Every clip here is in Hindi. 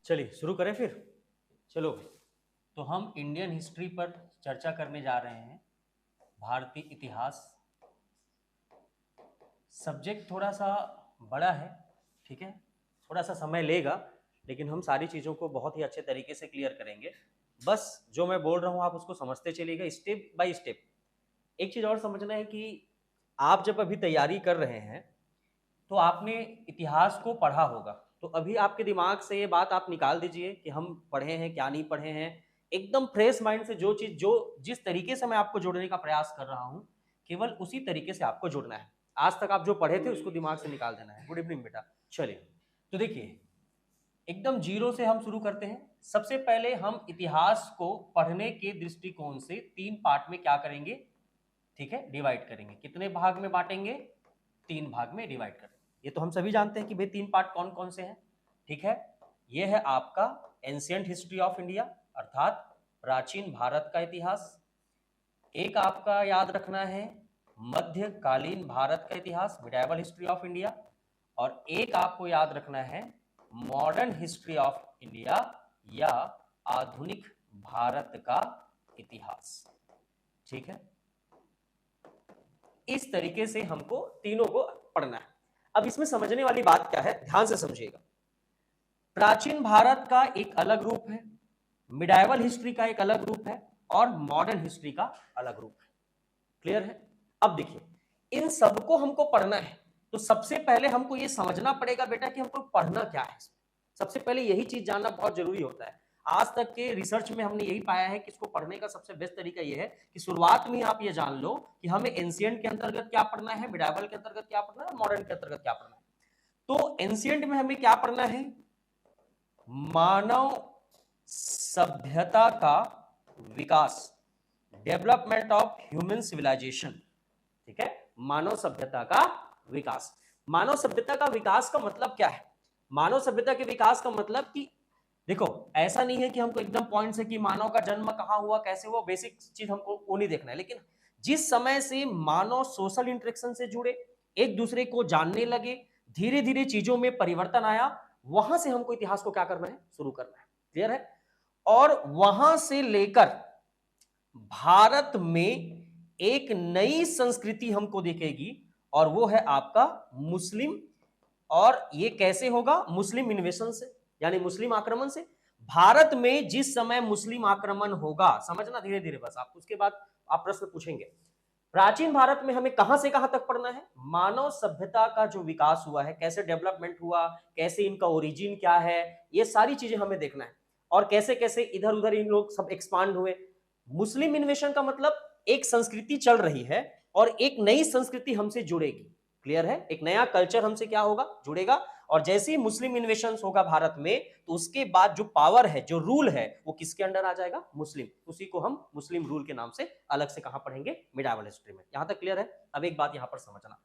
चलिए शुरू करें फिर। चलो, तो हम इंडियन हिस्ट्री पर चर्चा करने जा रहे हैं। भारतीय इतिहास सब्जेक्ट थोड़ा सा बड़ा है, ठीक है, थोड़ा सा समय लेगा, लेकिन हम सारी चीज़ों को बहुत ही अच्छे तरीके से क्लियर करेंगे। बस जो मैं बोल रहा हूँ आप उसको समझते चलिएगा स्टेप बाय स्टेप। एक चीज़ और समझना है कि आप जब अभी तैयारी कर रहे हैं तो आपने इतिहास को पढ़ा होगा, तो अभी आपके दिमाग से ये बात आप निकाल दीजिए कि हम पढ़े हैं क्या नहीं पढ़े हैं। एकदम फ्रेश माइंड से जो चीज़ जो जिस तरीके से मैं आपको जोड़ने का प्रयास कर रहा हूँ, केवल उसी तरीके से आपको जोड़ना है। आज तक आप जो पढ़े थे उसको दिमाग से निकाल देना है। गुड इवनिंग बेटा। चलिए, तो देखिए, एकदम जीरो से हम शुरू करते हैं। सबसे पहले हम इतिहास को पढ़ने के दृष्टिकोण से 3 पार्ट में क्या करेंगे, ठीक है, डिवाइड करेंगे। कितने भाग में बांटेंगे? 3 भाग में डिवाइड करेंगे। ये तो हम सभी जानते हैं कि भाई 3 पार्ट कौन कौन से हैं, ठीक है। ये है आपका एंशिएंट हिस्ट्री ऑफ इंडिया, अर्थात प्राचीन भारत का इतिहास। एक आपका याद रखना है मध्यकालीन भारत का इतिहास, मिडाइवल हिस्ट्री ऑफ इंडिया। और एक आपको याद रखना है मॉडर्न हिस्ट्री ऑफ इंडिया या आधुनिक भारत का इतिहास, ठीक है। इस तरीके से हमको तीनों को पढ़ना है। अब इसमें समझने वाली बात क्या है, ध्यान से समझिएगा। प्राचीन भारत का एक अलग रूप है, मिडाइवल हिस्ट्री का एक अलग रूप है, और मॉडर्न हिस्ट्री का अलग रूप है। क्लियर है? अब देखिए, इन सबको हमको पढ़ना है, तो सबसे पहले हमको ये समझना पड़ेगा बेटा कि हमको पढ़ना क्या है। सबसे पहले यही चीज जानना बहुत जरूरी होता है। आज तक के रिसर्च में हमने यही पाया है कि इसको पढ़ने का सबसे बेस्ट तरीका यह है कि शुरुआत में आप ये जान लो कि हमें एंशिएंट के अंतर्गत क्या पढ़ना है, मिडाइवल के अंतर्गत क्या पढ़ना है, मॉडर्न के अंतर्गत क्या पढ़ना है। तो एंशिएंट में हमें क्या पढ़ना है? मानव सभ्यता का विकास, डेवलपमेंट ऑफ ह्यूमन सिविलाइजेशन, ठीक है। मानव सभ्यता का विकास। मानव सभ्यता का विकास का मतलब क्या है? मानव सभ्यता के विकास का मतलब कि देखो, ऐसा नहीं है कि हमको एकदम पॉइंट से कि मानव का जन्म कहां हुआ, कैसे हुआ, बेसिक चीज हमको वो नहीं देखना है, लेकिन जिस समय से मानव सोशल इंटरेक्शन से जुड़े, एक दूसरे को जानने लगे, धीरे धीरे चीजों में परिवर्तन आया, वहां से हमको इतिहास को क्या करना है, शुरू करना है। क्लियर है? और वहां से लेकर भारत में एक नई संस्कृति हमको दिखेगी, और वो है आपका मुस्लिम। और ये कैसे होगा? मुस्लिम इन्वेशन से, यानी मुस्लिम आक्रमण से। भारत में जिस समय मुस्लिम आक्रमण होगा, समझना धीरे धीरे, बस आप उसके बाद आप प्रश्न पूछेंगे। प्राचीन भारत में हमें कहां से कहां तक पढ़ना है? मानव सभ्यता का जो विकास हुआ है, कैसे डेवलपमेंट हुआ, कैसे इनका ओरिजिन क्या है, ये सारी चीजें हमें देखना है। और कैसे कैसे इधर उधर इन लोग सब एक्सपांड हुए। मुस्लिम इन्वेशन का मतलब एक संस्कृति चल रही है और एक नई संस्कृति हमसे जुड़ेगी। क्लियर है? एक नया कल्चर हमसे क्या होगा, जुड़ेगा। और जैसे ही मुस्लिम इन्वेशन होगा भारत में, तो उसके बाद जो पावर है, जो रूल है, वो किसके अंडर आ जाएगा? मुस्लिम। उसी को हम मुस्लिम रूल के नाम से अलग से कहां पढ़ेंगे? मिडाइवल हिस्ट्री में। यहां तक क्लियर है? अब एक बात यहां पर समझना,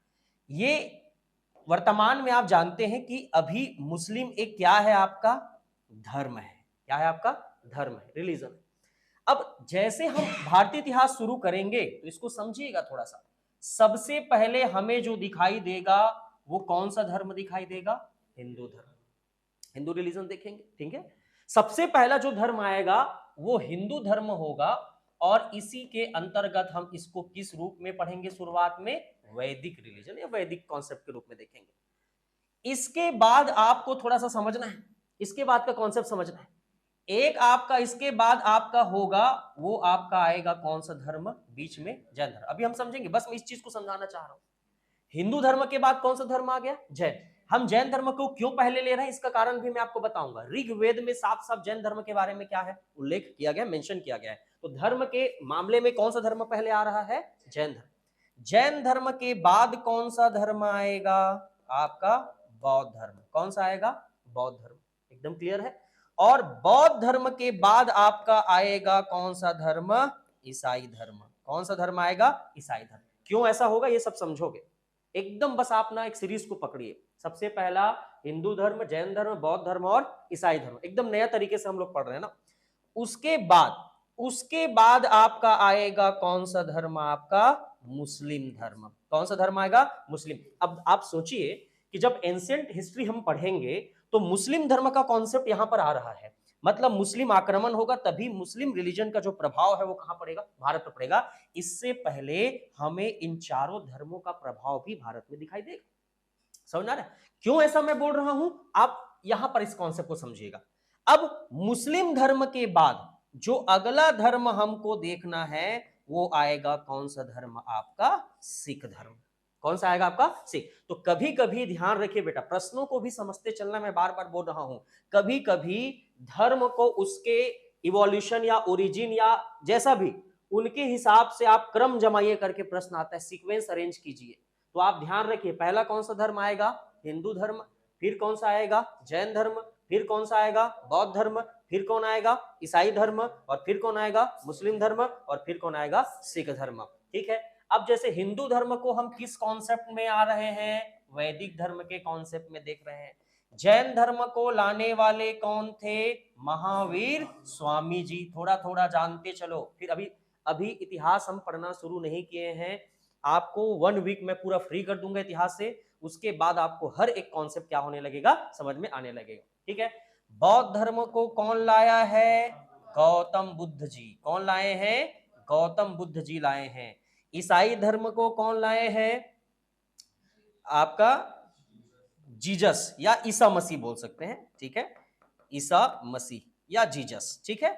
ये वर्तमान में आप जानते हैं कि अभी मुस्लिम एक क्या है? आपका धर्म है। क्या है? आपका धर्म है, रिलीजन। अब जैसे हम भारतीय इतिहास शुरू करेंगे तो इसको समझिएगा थोड़ा सा। सबसे पहले हमें जो दिखाई देगा वो कौन सा धर्म दिखाई देगा? हिंदू धर्म, हिंदू रिलीजन देखेंगे, ठीक है। सबसे पहला जो धर्म आएगा वो हिंदू धर्म होगा, और इसी के अंतर्गत हम इसको किस रूप में पढ़ेंगे? शुरुआत में वैदिक रिलीजन या वैदिक कॉन्सेप्ट के रूप में देखेंगे। इसके बाद आपको थोड़ा सा समझना है, इसके बाद का कॉन्सेप्ट समझना है। एक आपका इसके बाद आपका होगा, वो आपका आएगा कौन सा धर्म? बीच में जैन धर्म। अभी हम समझेंगे, बस मैं इस चीज को समझाना चाह रहा हूं। हिंदू धर्म के बाद कौन सा धर्म आ गया? जैन। हम जैन धर्म को क्यों पहले ले रहे हैं, इसका कारण भी मैं आपको बताऊंगा। ऋग्वेद में साफ साफ जैन धर्म के बारे में क्या है? उल्लेख किया गया, मेंशन किया गया है। तो धर्म के मामले में कौन सा धर्म पहले आ रहा है? जैन धर्म। जैन धर्म के बाद कौन सा धर्म आएगा? आपका बौद्ध धर्म। कौन सा आएगा? बौद्ध धर्म। एकदम क्लियर है? और बौद्ध धर्म के बाद आपका आएगा कौन सा धर्म? ईसाई धर्म। कौन सा धर्म आएगा? ईसाई धर्म। क्यों ऐसा होगा ये सब समझोगे एकदम। बस आप ना एक सीरीज को पकड़िए। सबसे पहला हिंदू धर्म, जैन धर्म, बौद्ध धर्म और ईसाई धर्म, एकदम नया तरीके से हम लोग पढ़ रहे हैं ना। उसके बाद आपका आएगा कौन सा धर्म? आपका मुस्लिम धर्म। कौन सा धर्म आएगा? मुस्लिम। अब आप सोचिए कि जब एंशिएंट हिस्ट्री हम पढ़ेंगे तो मुस्लिम धर्म का कॉन्सेप्ट यहां पर आ रहा है, मतलब मुस्लिम आक्रमण होगा तभी मुस्लिम रिलीजन का जो प्रभाव है वो कहां पड़ेगा, भारत पर पड़ेगा। इससे पहले हमें इन चारों धर्मों का प्रभाव भी भारत में दिखाई देगा। समझ आ रहा है क्यों ऐसा मैं बोल रहा हूं? आप यहां पर इस कॉन्सेप्ट को समझिएगा। अब मुस्लिम धर्म के बाद जो अगला धर्म हमको देखना है वो आएगा कौन सा धर्म? आपका सिख धर्म। कौन सा आएगा? आपका सिख। तो कभी कभी ध्यान रखिए बेटा, प्रश्नों को भी समझते चलना, मैं बार बार बोल रहा हूं, कभी कभी धर्म को उसके इवोल्यूशन या ओरिजिन या जैसा भी उनके हिसाब से आप क्रम जमाइए करके प्रश्न आता है, सीक्वेंस अरेंज कीजिए। तो आप ध्यान रखिए, पहला कौन सा धर्म आएगा? हिंदू धर्म। फिर कौन सा आएगा? जैन धर्म। फिर कौन सा आएगा? बौद्ध धर्म। फिर कौन आएगा? ईसाई धर्म। और फिर कौन आएगा? मुस्लिम धर्म। और फिर कौन आएगा? सिख धर्म। ठीक है। अब जैसे हिंदू धर्म को हम किस कॉन्सेप्ट में आ रहे हैं? वैदिक धर्म के कॉन्सेप्ट में देख रहे हैं। जैन धर्म को लाने वाले कौन थे? महावीर स्वामी जी। थोड़ा थोड़ा जानते चलो, फिर अभी अभी इतिहास हम पढ़ना शुरू नहीं किए हैं। आपको 1 वीक में पूरा फ्री कर दूंगा इतिहास से, उसके बाद आपको हर एक कॉन्सेप्ट क्या होने लगेगा, समझ में आने लगेगा। ठीक है। बौद्ध धर्म को कौन लाया है? गौतम बुद्ध जी। कौन लाए हैं? गौतम बुद्ध जी लाए हैं। ईसाई धर्म को कौन लाए हैं? आपका जीजस या ईसा मसीह बोल सकते हैं। ठीक है, ईसा मसीह या जीजस। ठीक है।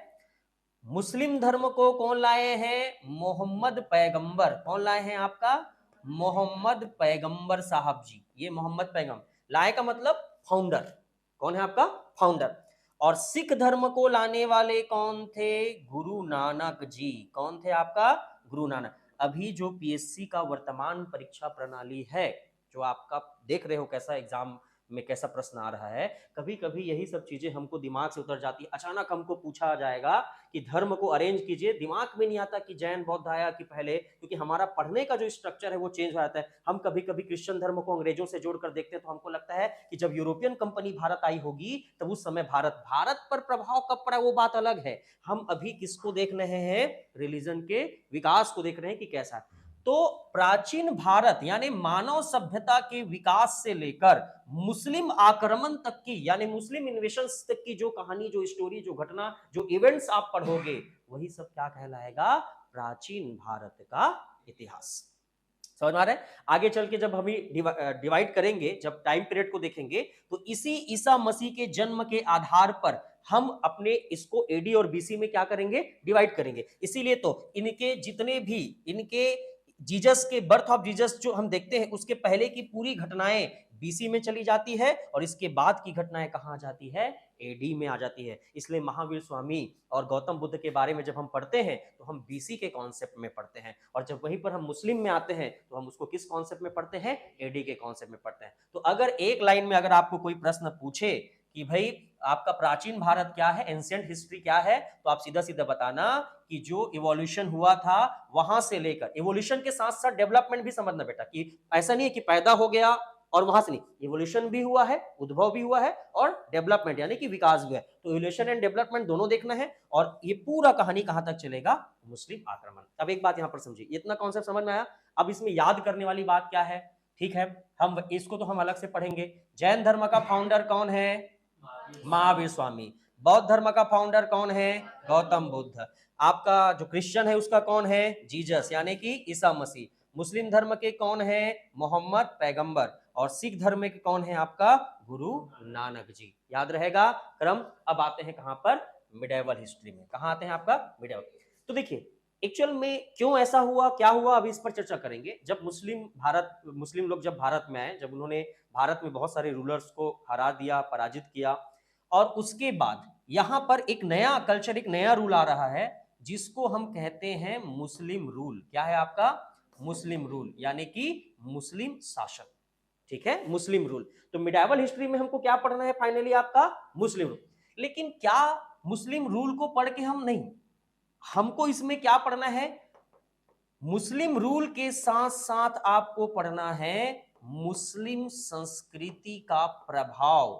मुस्लिम धर्म को कौन लाए हैं? मोहम्मद पैगंबर। कौन लाए हैं? आपका मोहम्मद पैगंबर साहब जी। ये मोहम्मद पैगंबर लाए का मतलब फाउंडर। कौन है आपका? फाउंडर। और सिख धर्म को लाने वाले कौन थे? गुरु नानक जी। कौन थे आपका? गुरु नानक। अभी जो पीएससी का वर्तमान परीक्षा प्रणाली है, जो आपका देख रहे हो कैसा एग्जाम में कैसा प्रश्न आ रहा है, कभी कभी यही सब चीजें हमको दिमाग से उतर जाती है। अचानक हमको पूछा जाएगा कि धर्म को अरेंज कीजिए, दिमाग में नहीं आता कि जैन बौद्ध आया कि पहले, क्योंकि हमारा पढ़ने का जो स्ट्रक्चर है वो चेंज हो जाता है। हम कभी कभी क्रिश्चियन धर्म को अंग्रेजों से जोड़कर देखते हैं तो हमको लगता है कि जब यूरोपियन कंपनी भारत आई होगी तब उस समय भारत पर प्रभाव कब पड़ा वो बात अलग है। हम अभी किसको देख रहे हैं? रिलीजन के विकास को देख रहे हैं कि कैसा। तो प्राचीन भारत यानी मानव सभ्यता के विकास से लेकर मुस्लिम आक्रमण तक की, यानी मुस्लिम इन्वेशन तक की जो कहानी, जो स्टोरी, जो घटना, जो इवेंट्स आप पढ़ोगे, वही सब क्या कहलाएगा? प्राचीन भारत का इतिहास। समझ में आ रहा है? आगे चल के जब हम डिवाइड करेंगे, जब टाइम पीरियड को देखेंगे, तो इसी ईसा मसीह के जन्म के आधार पर हम अपने इसको एडी और बीसी में क्या करेंगे? डिवाइड करेंगे। इसीलिए तो इनके जितने भी इनके जीसस के बर्थ ऑफ जीसस जो हम देखते हैं, उसके पहले की पूरी घटनाएं बीसी में चली जाती है और इसके बाद की घटनाएं कहां आ जाती है? एडी में आ जाती है। इसलिए महावीर स्वामी और गौतम बुद्ध के बारे में जब हम पढ़ते हैं तो हम बीसी के कॉन्सेप्ट में पढ़ते हैं, और जब वहीं पर हम मुस्लिम में आते हैं तो हम उसको किस कॉन्सेप्ट में पढ़ते हैं? एडी के कॉन्सेप्ट में पढ़ते हैं। तो अगर एक लाइन में अगर आपको कोई प्रश्न पूछे कि भाई आपका प्राचीन भारत क्या है, एंशिएंट हिस्ट्री क्या है, तो आप सीधा सीधा बताना कि जो इवोल्यूशन हुआ था वहां से लेकर, इवोल्यूशन के साथ साथ डेवलपमेंट भी समझना बेटा, कि ऐसा नहीं है कि पैदा हो गया और वहां से नहीं, इवोल्यूशन भी हुआ है, उद्भव भी हुआ है और डेवलपमेंट यानी कि विकास भी है। तो इवोल्यूशन एंड डेवलपमेंट दोनों देखना है। और ये पूरा कहानी कहां तक चलेगा? मुस्लिम आक्रमण। अब एक बात यहां पर समझिए, इतना कॉन्सेप्ट समझ में आया। अब इसमें याद करने वाली बात क्या है? ठीक है, हम इसको तो हम अलग से पढ़ेंगे। जैन धर्म का फाउंडर कौन है? महावीर स्वामी। बौद्ध धर्म का फाउंडर कौन है? गौतम बुद्ध। आपका जो क्रिश्चियन है उसका कौन है? जीसस यानी कि ईसा मसीह। मुस्लिम धर्म के कौन है? मोहम्मद पैगंबर। और सिख धर्म के कौन है? आपका गुरु नानक जी। याद रहेगा क्रम। अब आते हैं कहां पर? मिडेवल हिस्ट्री में। कहां आते हैं? आपका मिडेवल। तो देखिए एक्चुअल में क्यों ऐसा हुआ, क्या हुआ, अभी इस पर चर्चा करेंगे। जब मुस्लिम लोग जब भारत में आए, जब उन्होंने भारत में बहुत सारे रूलर्स को हरा दिया, पराजित किया, और उसके बाद यहां पर एक नया कल्चर, एक नया रूल आ रहा है जिसको हम कहते हैं मुस्लिम रूल। क्या है आपका? मुस्लिम रूल यानी कि मुस्लिम शासन। ठीक है, मुस्लिम रूल। तो मिडाइवल हिस्ट्री में हमको क्या पढ़ना है? फाइनली आपका मुस्लिम रूल। लेकिन क्या मुस्लिम रूल को पढ़ के हम नहीं, हमको इसमें क्या पढ़ना है? मुस्लिम रूल के साथ साथ आपको पढ़ना है मुस्लिम संस्कृति का प्रभाव।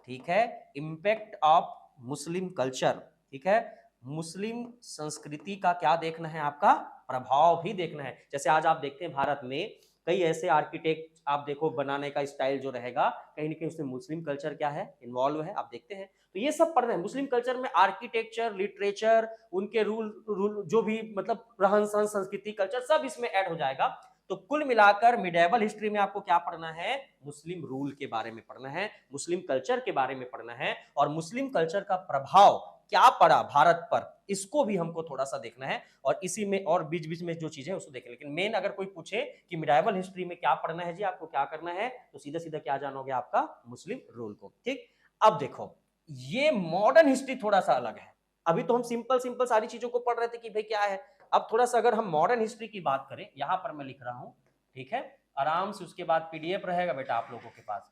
ठीक है, इंपैक्ट ऑफ मुस्लिम कल्चर। ठीक है, मुस्लिम संस्कृति का क्या देखना है? आपका प्रभाव भी देखना है। जैसे आज आप देखते हैं भारत में कई ऐसे आर्किटेक्ट आप देखो बनाने का स्टाइल जो रहेगा कहीं ना कहीं उसमें मुस्लिम कल्चर क्या है इन्वॉल्व है, आप देखते हैं। तो ये सब पढ़ रहे हैं मुस्लिम कल्चर में, आर्किटेक्चर, लिटरेचर, उनके रूल जो भी मतलब रहन सहन, संस्कृति, कल्चर सब इसमें ऐड हो जाएगा। तो कुल मिलाकर मिडिएवल हिस्ट्री में आपको क्या पढ़ना है, मुस्लिम रूल के बारे में पढ़ना है, मुस्लिम कल्चर के बारे में पढ़ना है, और मुस्लिम कल्चर का प्रभाव क्या पड़ा भारत पर इसको भी हमको थोड़ा सा देखना है, और इसी में और बीच बीच में जो चीजें उसको देखें। लेकिन मेन अगर कोई पूछे कि मिडिएवल हिस्ट्री में क्या पढ़ना है जी, आपको क्या करना है, तो सीधा सीधा क्या जानोगे, आपका मुस्लिम रूल को। ठीक, अब देखो ये मॉडर्न हिस्ट्री थोड़ा सा अलग है। अभी तो हम सिंपल सिंपल सारी चीजों को पढ़ रहे थे कि भाई क्या है। अब थोड़ा सा अगर हम मॉडर्न हिस्ट्री की बात करें, यहां पर मैं लिख रहा हूं, ठीक है, आराम से उसके बाद पीडीएफ रहेगा बेटा आप लोगों के पास,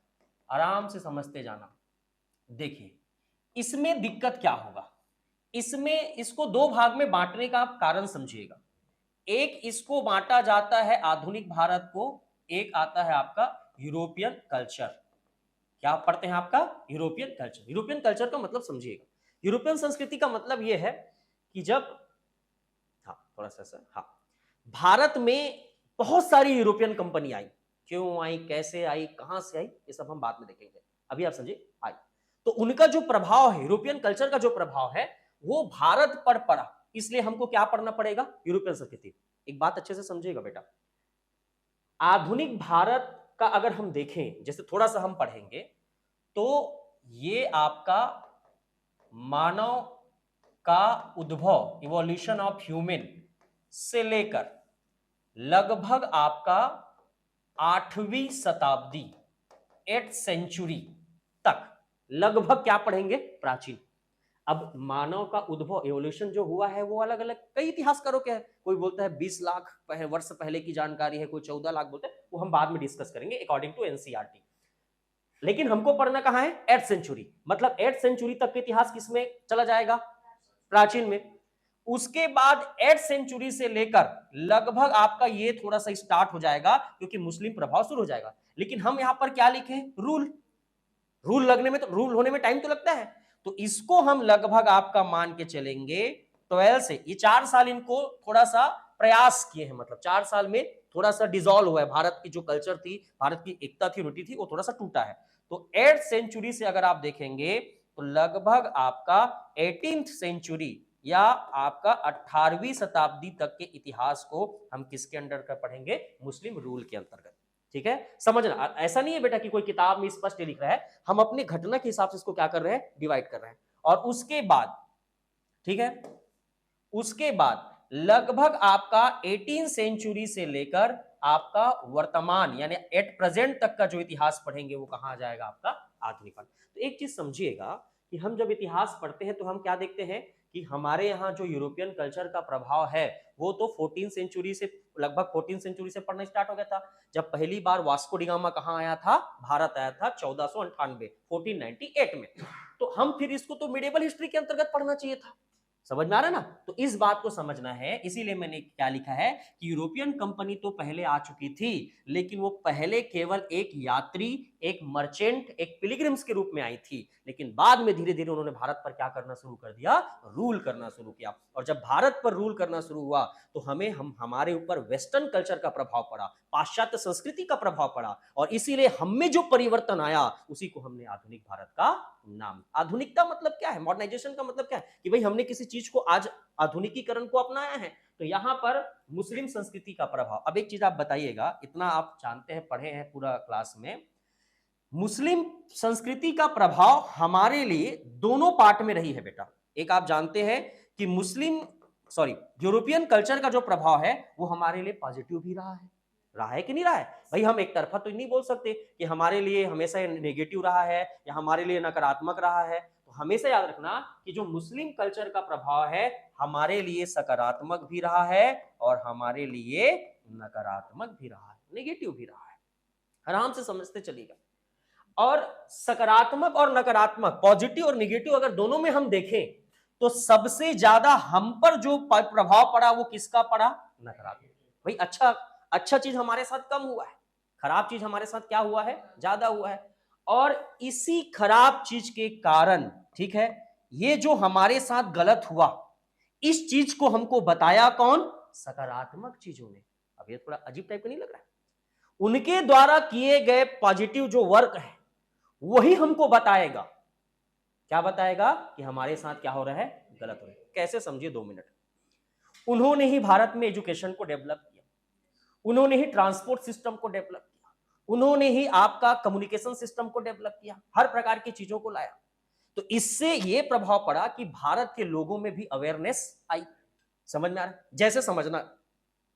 आराम से समझते जाना। देखिए इसमें दिक्कत क्या होगा, इसमें इसको दो भाग में बांटने का आप कारण समझिएगा। एक इसको बांटा जाता है आधुनिक भारत को, एक आता है आपका यूरोपियन कल्चर। क्या आप पढ़ते हैं, आपका यूरोपियन कल्चर। यूरोपियन कल्चर का मतलब समझिएगा, यूरोपियन संस्कृति का मतलब यह है कि जब, हाँ थोड़ा सा सर, हाँ, भारत में बहुत सारी यूरोपियन कंपनी आई, क्यों आई, कैसे आई, कहां से आई, ये सब हम बाद में देखेंगे, अभी आप समझिए आई। तो उनका जो प्रभाव है, यूरोपियन कल्चर का जो प्रभाव है वो भारत पर पड़ा, इसलिए हमको क्या पढ़ना पड़ेगा, यूरोपियन संस्कृति। एक बात अच्छे से समझिएगा बेटा, आधुनिक भारत का अगर हम देखें, जैसे थोड़ा सा हम पढ़ेंगे, तो ये आपका मानव का उद्भव, इवोल्यूशन ऑफ ह्यूमन से लेकर लगभग आपका 8वीं शताब्दी, 8th सेंचुरी तक लगभग क्या पढ़ेंगे, प्राचीन। अब मानव का उद्भव, एवोल्यूशन जो हुआ है वो अलग अलग कई इतिहासकारों के है, कोई बोलता है 20 लाख वर्ष पहले की जानकारी है, कोई 14 लाख बोलते हैं, वो हम बाद में डिस्कस करेंगे अकॉर्डिंग टू एनसीईआरटी। लेकिन हमको पढ़ना कहां है, 8th सेंचुरी, मतलब 8th सेंचुरी तक के इतिहास किसमें चला जाएगा, प्राचीन में। उसके बाद 8th सेंचुरी से लेकर लगभग आपका ये थोड़ा सा स्टार्ट हो जाएगा क्योंकि मुस्लिम प्रभाव शुरू हो जाएगा। लेकिन हम यहां पर क्या लिखे, रूल, रूल लगने में तो, रूल होने में टाइम तो लगता है, तो इसको हम लगभग आपका मान के चलेंगे 12 से, ये 4 साल इनको थोड़ा सा प्रयास किए हैं, मतलब 4 साल में थोड़ा सा डिसॉल्व हुआ है, भारत की जो कल्चर थी, भारत की एकता थी, यूनिटी थी, वो थोड़ा सा टूटा है। तो 8th सेंचुरी से अगर आप देखेंगे तो लगभग आपका 18th सेंचुरी या आपका 18वीं शताब्दी तक के इतिहास को हम किसके अंडर कर पढ़ेंगे, मुस्लिम रूल के अंतर्गत। ठीक है, समझना, ऐसा नहीं है बेटा कि कोई किताब में स्पष्ट लिख रहा है, हम अपने घटना के हिसाब से इसको क्या कर रहे हैं, डिवाइड कर रहे हैं। और उसके बाद, ठीक है, उसके बाद लगभग आपका 18 सेंचुरी से लेकर आपका वर्तमान यानी एट प्रेजेंट तक का जो इतिहास पढ़ेंगे वो कहां आ जाएगा, आपका आधुनिक काल। तो एक चीज समझिएगा कि हम जब इतिहास पढ़ते हैं तो हम क्या देखते हैं कि हमारे यहाँ जो यूरोपियन कल्चर का प्रभाव है वो तो 14 सेंचुरी से, लगभग 14 सेंचुरी से पढ़ना स्टार्ट हो गया था, जब पहली बार वास्को डी गामा कहां आया था, भारत आया था 1498, 1498 में। तो हम फिर इसको तो मिडिएवल हिस्ट्री के अंतर्गत पढ़ना चाहिए था, समझ में आ रहा है ना। तो इस बात को समझना है, इसीलिए मैंने क्या लिखा है कि यूरोपियन कंपनी तो पहले आ चुकी थी, लेकिन वो पहले केवल एक यात्री, एक मर्चेंट, एक पिलग्रिम्स के रूप में आई थी, लेकिन बाद में धीरे धीरे उन्होंने भारत पर क्या करना शुरू कर दिया, रूल करना शुरू किया। और जब भारत पर रूल करना शुरू हुआ तो हमारे ऊपर वेस्टर्न कल्चर का प्रभाव पड़ा, पाश्चात्य संस्कृति का प्रभाव पड़ा, और इसीलिए हम में जो परिवर्तन आया उसी को हमने आधुनिक भारत का नाम। आधुनिकता मतलब क्या है, मॉडर्नाइजेशन का मतलब क्या है कि भाई हमने किसी चीज को आज आधुनिकीकरण को अपनाया है। तो यहां पर मुस्लिम संस्कृति का प्रभाव, अब एक चीज आप बताइएगा, इतना आप जानते हैं, पढ़े हैं पूरा क्लास में, मुस्लिम संस्कृति का प्रभाव हमारे लिए दोनों पार्ट में रही है बेटा। एक आप जानते हैं कि यूरोपियन कल्चर का जो प्रभाव है वो हमारे लिए पॉजिटिव भी रहा है कि नहीं रहा है। भाई हम एक तरफा तो नहीं बोल सकते कि हमारे लिए हमेशा नेगेटिव रहा है या हमारे लिए नकारात्मक रहा है। तो हमेशा याद रखना कि जो मुस्लिम कल्चर का प्रभाव है हमारे लिए सकारात्मक भी रहा है और हमारे लिए नकारात्मक भी रहा है, नेगेटिव भी रहा है। आराम से समझते चलिएगा। और सकारात्मक और नकारात्मक, पॉजिटिव और निगेटिव अगर दोनों में हम देखें तो सबसे ज्यादा हम पर जो प्रभाव पड़ा वो किसका पड़ा, नकारात्मक। भाई अच्छा चीज हमारे साथ कम हुआ है, खराब चीज हमारे साथ क्या हुआ है, ज्यादा हुआ है। और इसी खराब चीज के कारण, ठीक है, ये जो हमारे साथ गलत हुआ इस चीज को हमको बताया कौन, सकारात्मक चीजों ने। अब ये थोड़ा अजीब टाइप का नहीं लग रहा है। उनके द्वारा किए गए पॉजिटिव जो वर्क है वही हमको बताएगा, क्या बताएगा कि हमारे साथ क्या हो रहा है, गलत हो रहा है। कैसे, समझिए 2 मिनट। उन्होंने ही भारत में एजुकेशन को डेवलप किया, उन्होंने ही ट्रांसपोर्ट सिस्टम को डेवलप किया, उन्होंने ही आपका कम्युनिकेशन सिस्टम को डेवलप किया, हर प्रकार की चीजों को लाया। तो इससे यह प्रभाव पड़ा कि भारत के लोगों में भी अवेयरनेस आई। समझ में आ रहा है? जैसे समझना,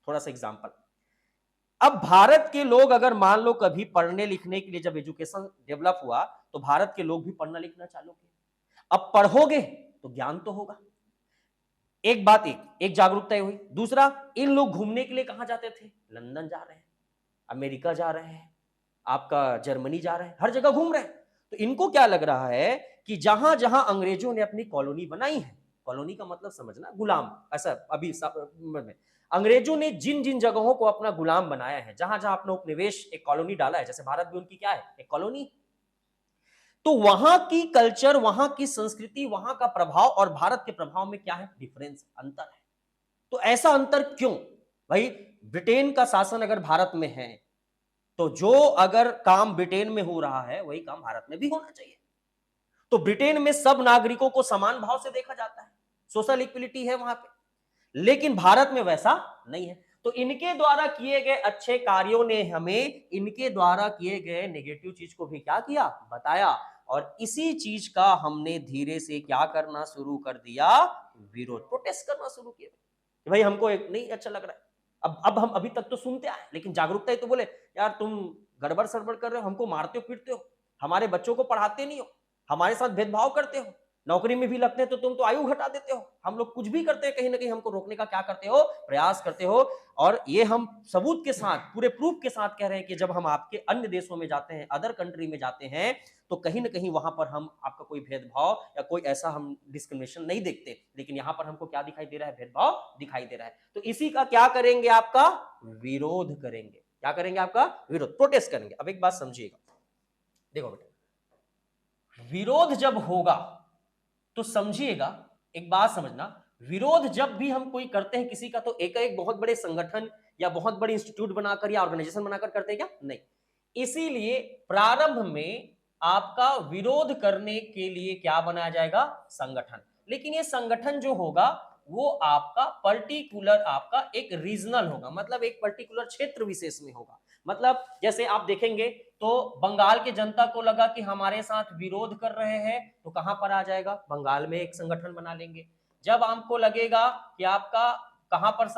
थोड़ा सा एग्जांपल। अब भारत के लोग अगर मान लो कभी पढ़ने लिखने के लिए जब एजुकेशन डेवलप हुआ तो भारत के लोग भी पढ़ना लिखना चालू किए। अब पढ़ोगे तो ज्ञान तो होगा, एक बात, एक जागरूकता हुई। दूसरा, इन लोग घूमने के लिए कहां जाते थे, लंदन जा रहे हैं, अमेरिका जा रहे हैं, आपका जर्मनी जा रहे हैं, हर जगह घूम रहे हैं। तो इनको क्या लग रहा है कि जहां जहां अंग्रेजों ने अपनी कॉलोनी बनाई है, कॉलोनी का मतलब समझना, गुलाम, ऐसा अभी में अंग्रेजों ने जिन जिन जगहों को अपना गुलाम बनाया है, जहां जहां अपना उपनिवेश एक कॉलोनी डाला है, जैसे भारत भी उनकी क्या है, एक कॉलोनी, तो वहां की कल्चर, वहां की संस्कृति, वहां का प्रभाव और भारत के प्रभाव में क्या है, डिफरेंस, अंतर है। तो ऐसा अंतर क्यों भाई? ब्रिटेन का शासन अगर भारत में है तो जो अगर काम ब्रिटेन में हो रहा है वही काम भारत में भी होना चाहिए। तो ब्रिटेन में सब नागरिकों को समान भाव से देखा जाता है, सोशल इक्वलिटी है वहां पे, लेकिन भारत में वैसा नहीं है। तो इनके द्वारा किए गए अच्छे कार्यों ने हमें इनके द्वारा किए गए नेगेटिव चीज को भी क्या किया, बताया, और इसी चीज का हमने धीरे से क्या करना शुरू कर दिया, विरोध, प्रोटेस्ट करना शुरू किया कि भाई हमको एक नहीं अच्छा लग रहा है। अब हम अभी तक तो सुनते आए, लेकिन जागरूकता ही तो बोले यार तुम गड़बड़ सड़बड़ कर रहे हो, हमको मारते हो पीटते हो, हमारे बच्चों को पढ़ाते नहीं हो, हमारे साथ भेदभाव करते हो, नौकरी में भी लगते हैं तो तुम तो आयु घटा देते हो, हम लोग कुछ भी करते हैं कहीं ना कहीं हमको रोकने का क्या करते हो, प्रयास करते हो। और ये हम सबूत के साथ, पूरे प्रूफ के साथ कह रहे हैं कि जब हम आपके अन्य देशों में जाते हैं, अदर कंट्री में जाते हैं, तो कहीं ना कहीं वहां पर हम आपका कोई भेदभाव या कोई ऐसा हम डिस्क्रिमिनेशन नहीं देखते, लेकिन यहां पर हमको क्या दिखाई दे रहा है, भेदभाव दिखाई दे रहा है। तो इसी का क्या करेंगे, आपका विरोध करेंगे। क्या करेंगे, आपका विरोध, प्रोटेस्ट करेंगे। अब एक बात समझिएगा, देखो बेटा, विरोध जब होगा तो समझिएगा, एक बात समझना, विरोध जब भी हम कोई करते हैं किसी का, तो एक एक बहुत बड़े संगठन या बहुत बड़े इंस्टीट्यूट बनाकर या ऑर्गेनाइजेशन बनाकर करते हैं क्या, नहीं। इसीलिए प्रारंभ में आपका विरोध करने के लिए क्या बनाया जाएगा, संगठन। लेकिन ये संगठन जो होगा वो आपका पर्टिकुलर, आपका एक रीजनल होगा, मतलब एक पर्टिकुलर क्षेत्र विशेष में होगा। मतलब जैसे आप देखेंगे तो बंगाल के जनता को लगा कि हमारे साथ विरोध कर रहे हैं, तो कहां पर आ जाएगा, बंगाल में एक संगठन बना लेंगे। जब आपको लगेगा कि आपका कहां पर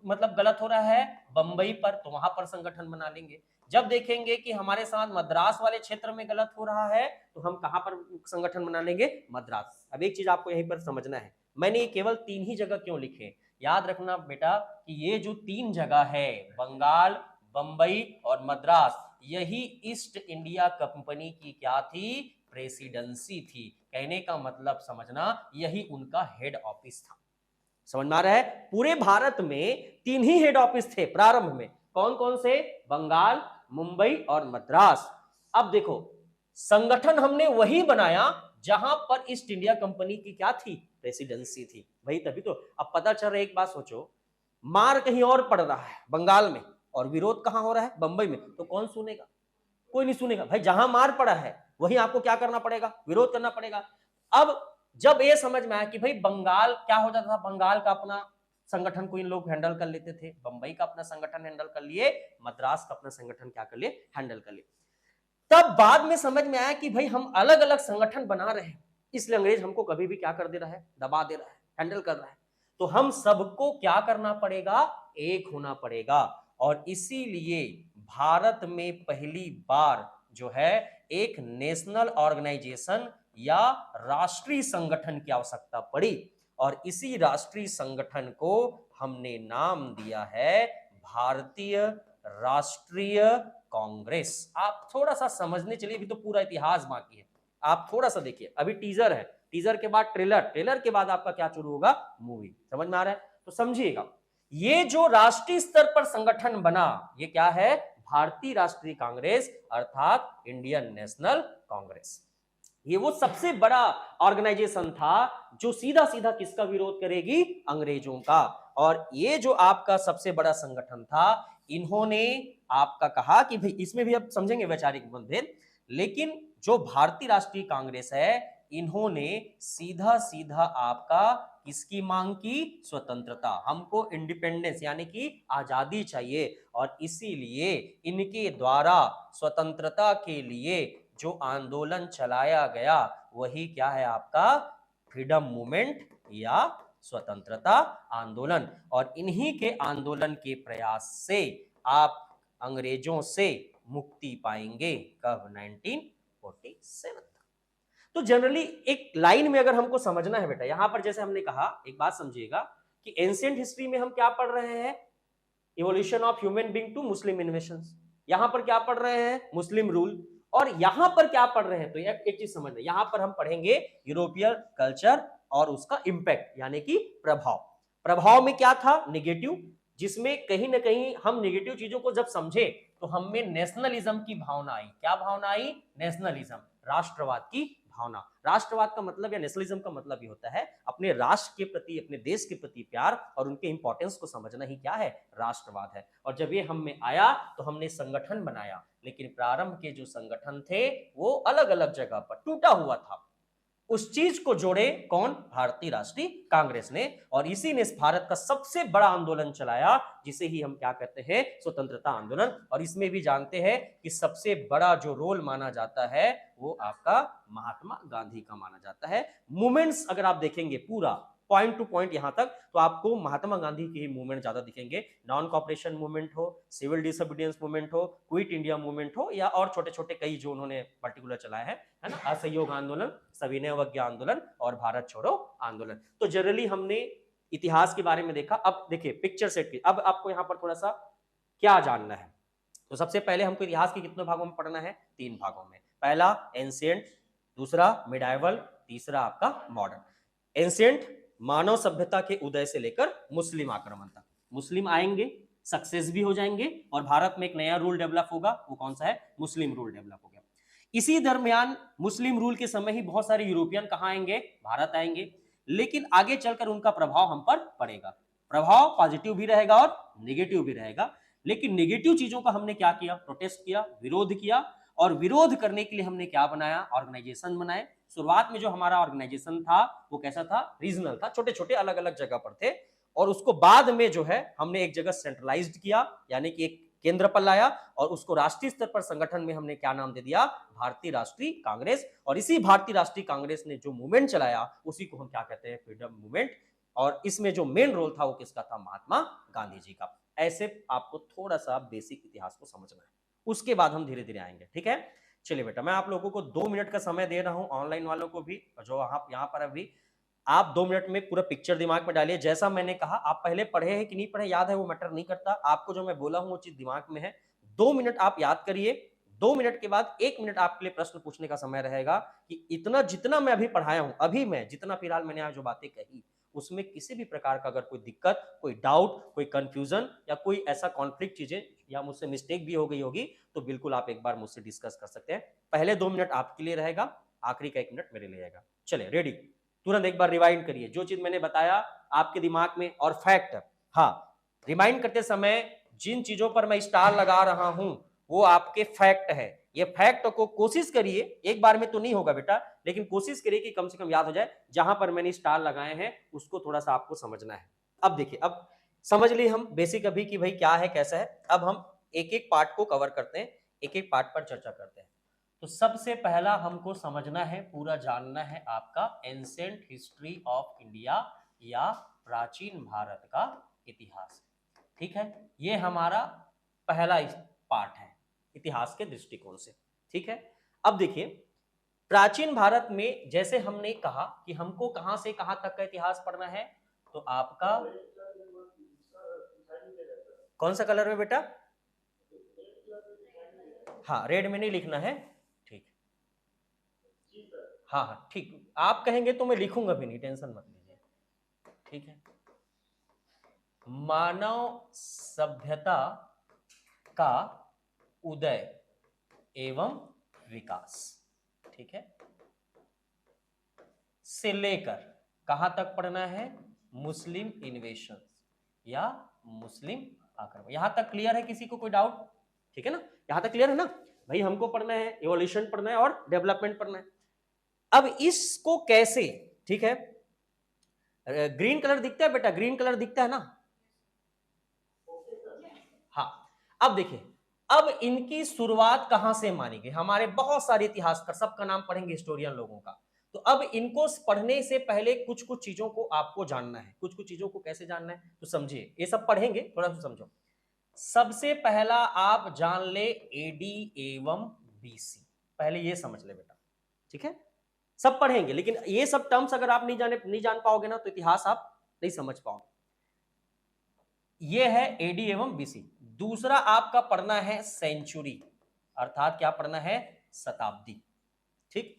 मतलब गलत हो रहा है, बंबई पर, तो वहां पर संगठन बना लेंगे। जब देखेंगे कि हमारे साथ मद्रास वाले क्षेत्र में गलत हो रहा है, तो हम कहां पर संगठन बना लेंगे, मद्रास। अब एक चीज आपको यहीं पर समझना है, मैंने केवल 3 ही जगह क्यों लिखे, याद रखना बेटा कि ये जो 3 जगह है, बंगाल, बंबई और मद्रास, यही ईस्ट इंडिया कंपनी की क्या थी, प्रेसिडेंसी थी। कहने का मतलब समझना, यही उनका हेड ऑफिस था। समझ में आ रहा है? पूरे भारत में 3 ही हेड ऑफिस थे प्रारंभ में, कौन कौन से, बंगाल, मुंबई और मद्रास। अब देखो, संगठन हमने वही बनाया जहां पर ईस्ट इंडिया कंपनी की क्या थी, प्रेसिडेंसी थी भाई। तभी तो अब पता चल रहा है, एक बात सोचो, मार कहीं और पड़ रहा है बंगाल में और विरोध कहां हो रहा है, बंबई में, तो कौन सुनेगा, कोई नहीं सुनेगा भाई। जहां मार पड़ा है वहीं आपको क्या करना पड़ेगा, विरोध करना पड़ेगा। अब जब ये समझ में आया कि भाई बंगाल क्या हो जाता था, बंगाल का अपना संगठन को इन लोग हैंडल कर लेते थे, बंबई का अपना संगठन हैंडल कर लिए, मद्रास का अपना संगठन क्या कर लिए, हैंडल कर लिए। तब बाद में समझ में आया कि भाई हम अलग अलग संगठन बना रहे हैं, इसलिए अंग्रेज हमको कभी भी क्या कर दे रहा है, दबा दे रहा है, हैंडल कर रहा है। तो हम सबको क्या करना पड़ेगा, एक होना पड़ेगा। और इसीलिए भारत में पहली बार जो है एक नेशनल ऑर्गेनाइजेशन या राष्ट्रीय संगठन की आवश्यकता पड़ी, और इसी राष्ट्रीय संगठन को हमने नाम दिया है भारतीय राष्ट्रीय कांग्रेस। आप थोड़ा सा समझने चलिए, अभी तो पूरा इतिहास बाकी है, आप थोड़ा सा देखिए, अभी टीजर है, टीजर के बाद ट्रेलर, ट्रेलर के बाद आपका क्या शुरू होगा, मूवी। समझ में आ रहा है? तो समझिएगा, ये जो राष्ट्रीय स्तर पर संगठन बना, ये क्या है, भारतीय राष्ट्रीय कांग्रेस, अर्थात इंडियन नेशनल कांग्रेस। ये वो सबसे बड़ा ऑर्गेनाइजेशन था जो सीधा सीधा किसका विरोध करेगी, अंग्रेजों का। और ये जो आपका सबसे बड़ा संगठन था, इन्होंने आपका कहा कि भाई इसमें भी अब समझेंगे वैचारिक मतभेद, लेकिन जो भारतीय राष्ट्रीय कांग्रेस है इन्होंने सीधा सीधा आपका किसकी मांग की? स्वतंत्रता। हमको इंडिपेंडेंस यानी कि आजादी चाहिए, और इसीलिए इनके द्वारा स्वतंत्रता के लिए जो आंदोलन चलाया गया वही क्या है आपका? फ्रीडम मूवमेंट या स्वतंत्रता आंदोलन। और इन्हीं के आंदोलन के प्रयास से आप अंग्रेजों से मुक्ति पाएंगे कब? 1947। तो जनरली एक लाइन में अगर हमको समझना है बेटा, यहां पर जैसे हमने कहा, एक बात समझिएगा कि एंशिएंट हिस्ट्री में हम क्या पढ़ रहे हैं? Evolution of human being to Muslim inventions. यहां पर क्या पढ़ रहे हैं? Muslim rule. और यहां पर क्या पढ़ रहे हैं? तो एक चीज समझना, यहां पर हम पढ़ेंगे यूरोपियन कल्चर और उसका इंपैक्ट यानी कि प्रभाव। प्रभाव में क्या था? नेगेटिव, जिसमें कहीं ना कहीं हम नेगेटिव चीजों को जब समझे तो हम में नेशनलिज्म की भावना आई। क्या भावना आई? नेशनलिज्म, राष्ट्रवाद की भावना। राष्ट्रवाद का मतलब या नेशनलिज्म का मतलब ये होता है अपने राष्ट्र के प्रति, अपने देश के प्रति प्यार और उनके इंपॉर्टेंस को समझना ही क्या है? राष्ट्रवाद है। और जब ये हम में आया तो हमने संगठन बनाया, लेकिन प्रारंभ के जो संगठन थे वो अलग अलग जगह पर टूटा हुआ था। उस चीज को जोड़े कौन? भारतीय राष्ट्रीय कांग्रेस ने। और इसी ने इस भारत का सबसे बड़ा आंदोलन चलाया जिसे ही हम क्या कहते हैं? स्वतंत्रता आंदोलन। और इसमें भी जानते हैं कि सबसे बड़ा जो रोल माना जाता है वो आपका महात्मा गांधी का माना जाता है। मूवमेंट्स अगर आप देखेंगे पूरा पॉइंट टू पॉइंट यहां तक, तो आपको महात्मा गांधी के ही मूवमेंट ज्यादा दिखेंगे। नॉन कॉपरेशन मूवमेंट हो, सिविल डिसोबीडियंस मूवमेंट हो, क्विट इंडिया मूवमेंट हो, या और छोटे छोटे कई जो उन्होंने पर्टिकुलर चलाए हैं, है ना, असहयोग आंदोलन, सविनय अवज्ञा आंदोलन और भारत छोड़ो आंदोलन। तो जनरली हमने इतिहास के बारे में देखा। अब देखिए पिक्चर सेट की, अब आपको यहां पर थोड़ा सा क्या जानना है। तो सबसे पहले हमको इतिहास के कितने भागों में पढ़ना है? 3 भागों में। पहला एंशिएंट, दूसरा मिडाइवल, तीसरा आपका मॉडर्न। एंशिएंट मानव सभ्यता के उदय से लेकर मुस्लिम आक्रमण तक। मुस्लिम आएंगे, सक्सेस भी हो जाएंगे, और भारत में एक नया रूल डेवलप होगा। वो कौन सा है? मुस्लिम रूल डेवलप हो गया। इसी दरमियान मुस्लिम रूल के समय ही बहुत सारे यूरोपियन कहां आएंगे? भारत आएंगे। लेकिन आगे चलकर उनका प्रभाव हम पर पड़ेगा। प्रभाव पॉजिटिव भी रहेगा और नेगेटिव भी रहेगा। लेकिन नेगेटिव चीजों का हमने क्या किया? प्रोटेस्ट किया, विरोध किया। और विरोध करने के लिए हमने क्या बनाया? ऑर्गेनाइजेशन बनाए। शुरुआत में जो हमारा ऑर्गेनाइजेशन था वो कैसा था? रीजनल था, छोटे छोटे अलग अलग जगह पर थे। और उसको बाद में जो है हमने एक जगह सेंट्रलाइज्ड किया, यानी कि एक केंद्र पर लाया, और उसको राष्ट्रीय स्तर पर संगठन में हमने क्या नाम दे दिया? भारतीय राष्ट्रीय कांग्रेस। और इसी भारतीय राष्ट्रीय कांग्रेस ने जो मूवमेंट चलाया उसी को हम क्या कहते हैं? Freedom movement. और इसमें जो मेन रोल था वो किसका था? महात्मा गांधी जी का। ऐसे आपको थोड़ा सा बेसिक इतिहास को समझना है, उसके बाद हम धीरे धीरे आएंगे। ठीक है, चलिए बेटा, मैं आप लोगों को 2 मिनट का समय दे रहा हूं, ऑनलाइन वालों को भी, जो आप यहाँ पर अभी आप 2 मिनट में पूरा पिक्चर दिमाग में डालिए। जैसा मैंने कहा, आप पहले पढ़े हैं कि नहीं पढ़े, याद है, वो मैटर नहीं करता। आपको जो मैं बोला हूं वो चीज दिमाग में है। 2 मिनट आप याद करिए। 2 मिनट के बाद 1 मिनट आपके लिए प्रश्न पूछने का समय रहेगा कि इतना जितना मैं अभी पढ़ाया हूं, अभी मैं जितना फिलहाल मैंने आज जो बातें कही उसमें किसी भी प्रकार का अगर कोई दिक्कत, कोई डाउट, कोई कंफ्यूजन या कोई ऐसा कॉन्फ्लिक्ट चीजें या मुझसे मिस्टेक भी हो गई होगी तो बिल्कुल आप एक बार मुझसे डिस्कस कर सकते हैं। पहले 2 मिनट आपके लिए रहेगा, आखिरी का 1 मिनट मेरे लिए रहेगा। चलिए रेडी, तुरंत एक बार रिवाइंड करिए जो चीज मैंने बताया आपके दिमाग में। और फैक्ट, हाँ, रिमाइंड करते समय जिन चीजों पर मैं स्टार लगा रहा हूं वो आपके फैक्ट है। ये फैक्ट को कोशिश करिए, एक बार में तो नहीं होगा बेटा, लेकिन कोशिश करिए कि कम से कम याद हो जाए। जहां पर मैंने स्टार लगाए हैं उसको थोड़ा सा आपको समझना है। अब देखिए, अब समझ लिए हम बेसिक अभी कि भाई क्या है कैसा है। अब हम एक एक पार्ट को कवर करते हैं, एक एक पार्ट पर चर्चा करते हैं। तो सबसे पहला हमको समझना है, पूरा जानना है आपका एंशिएंट हिस्ट्री ऑफ इंडिया या प्राचीन भारत का इतिहास। ठीक है, ये हमारा पहला पार्ट है इतिहास के दृष्टिकोण से। ठीक है, अब देखिए प्राचीन भारत में जैसे हमने कहा कि हमको कहां से कहां तक का इतिहास पढ़ना है, तो आपका कौन सा कलर में बेटा? हाँ, रेड में नहीं लिखना है, ठीक। हाँ हाँ ठीक, आप कहेंगे तो मैं लिखूंगा भी नहीं, टेंशन मत लीजिए। ठीक है, मानव सभ्यता का उदय एवं विकास, ठीक है, से लेकर कहां तक पढ़ना है? मुस्लिम इन्वेशन या मुस्लिम आक्रमण। यहां तक क्लियर है? किसी को कोई डाउट? ठीक है ना, यहां तक क्लियर है ना भाई? हमको पढ़ना है इवोल्यूशन पढ़ना है और डेवलपमेंट पढ़ना है। अब इसको कैसे, ठीक है, ग्रीन कलर दिखता है बेटा, ग्रीन कलर दिखता है ना? हाँ, अब देखिए, अब इनकी शुरुआत कहां से मानी गई? हमारे बहुत सारे इतिहासकार, सबका नाम पढ़ेंगे हिस्टोरियन लोगों का, तो अब इनको पढ़ने से पहले कुछ कुछ चीजों को आपको जानना है। कुछ कुछ चीजों को कैसे जानना है तो समझिए, ये सब पढ़ेंगे, थोड़ा सा समझो। सबसे पहला आप जान ले एडी एवं बीसी, पहले ये समझ ले बेटा, ठीक है? सब पढ़ेंगे, लेकिन ये सब टर्म्स अगर आप नहीं जान पाओगे ना तो इतिहास आप नहीं समझ पाओगे। ये है एडी एवं बीसी। दूसरा आपका पढ़ना है सेंचुरी, अर्थात क्या पढ़ना है? शताब्दी, ठीक।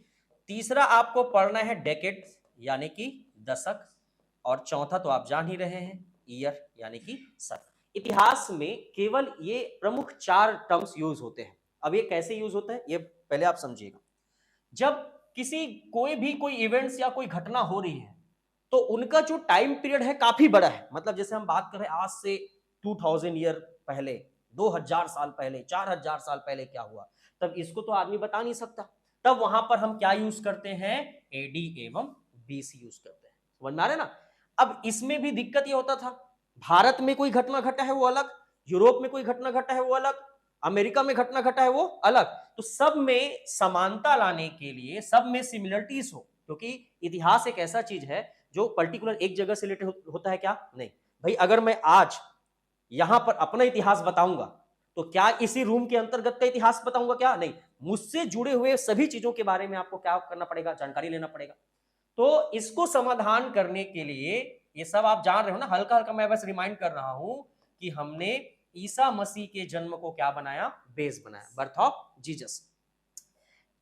तीसरा आपको पढ़ना है डेकेड, यानी कि दशक। और चौथा तो आप जान ही रहे हैं, ईयर, यानी कि सन। इतिहास में केवल ये प्रमुख 4 टर्म्स यूज होते हैं। अब ये कैसे यूज होते हैं ये पहले आप समझिएगा। जब किसी कोई इवेंट्स या कोई घटना हो रही है तो उनका जो टाइम पीरियड है काफी बड़ा है। मतलब जैसे हम बात कर रहे हैं आज से 2000 ईयर पहले, 2000 साल पहले, 4000 साल पहले क्या हुआ, तब इसको तो आदमी बता नहीं सकता। तब वहां पर हम क्या यूज करते हैं? एडी एवं बीसी यूज करते हैं। समझ में आ रहा है ना? अब इसमें भी दिक्कत ये होता था, भारत में कोई घटना घटा है वो अलग, यूरोप में कोई घटना घटा है वो अलग, अमेरिका में घटना घटा है वो अलग। तो सब में समानता लाने के लिए, सब में सिमिलरिटीज हो, क्योंकि इतिहास एक ऐसा चीज है जो पर्टिकुलर एक जगह से रिलेटेड होता है क्या? नहीं भाई। अगर मैं आज यहां पर अपना इतिहास बताऊंगा तो क्या इसी रूम के अंतर्गत का इतिहास बताऊंगा? क्या नहीं, मुझसे जुड़े हुए सभी चीजों के बारे में आपको क्या करना पड़ेगा? जानकारी लेना पड़ेगा। तो इसको समाधान करने के लिए, ये सब आप जान रहे हो ना, हल्का हल्का मैं बस रिमाइंड कर रहा हूं कि हमने ईसा मसीह के जन्म को क्या बनाया? बेस बनाया, बर्थ ऑफ जीसस।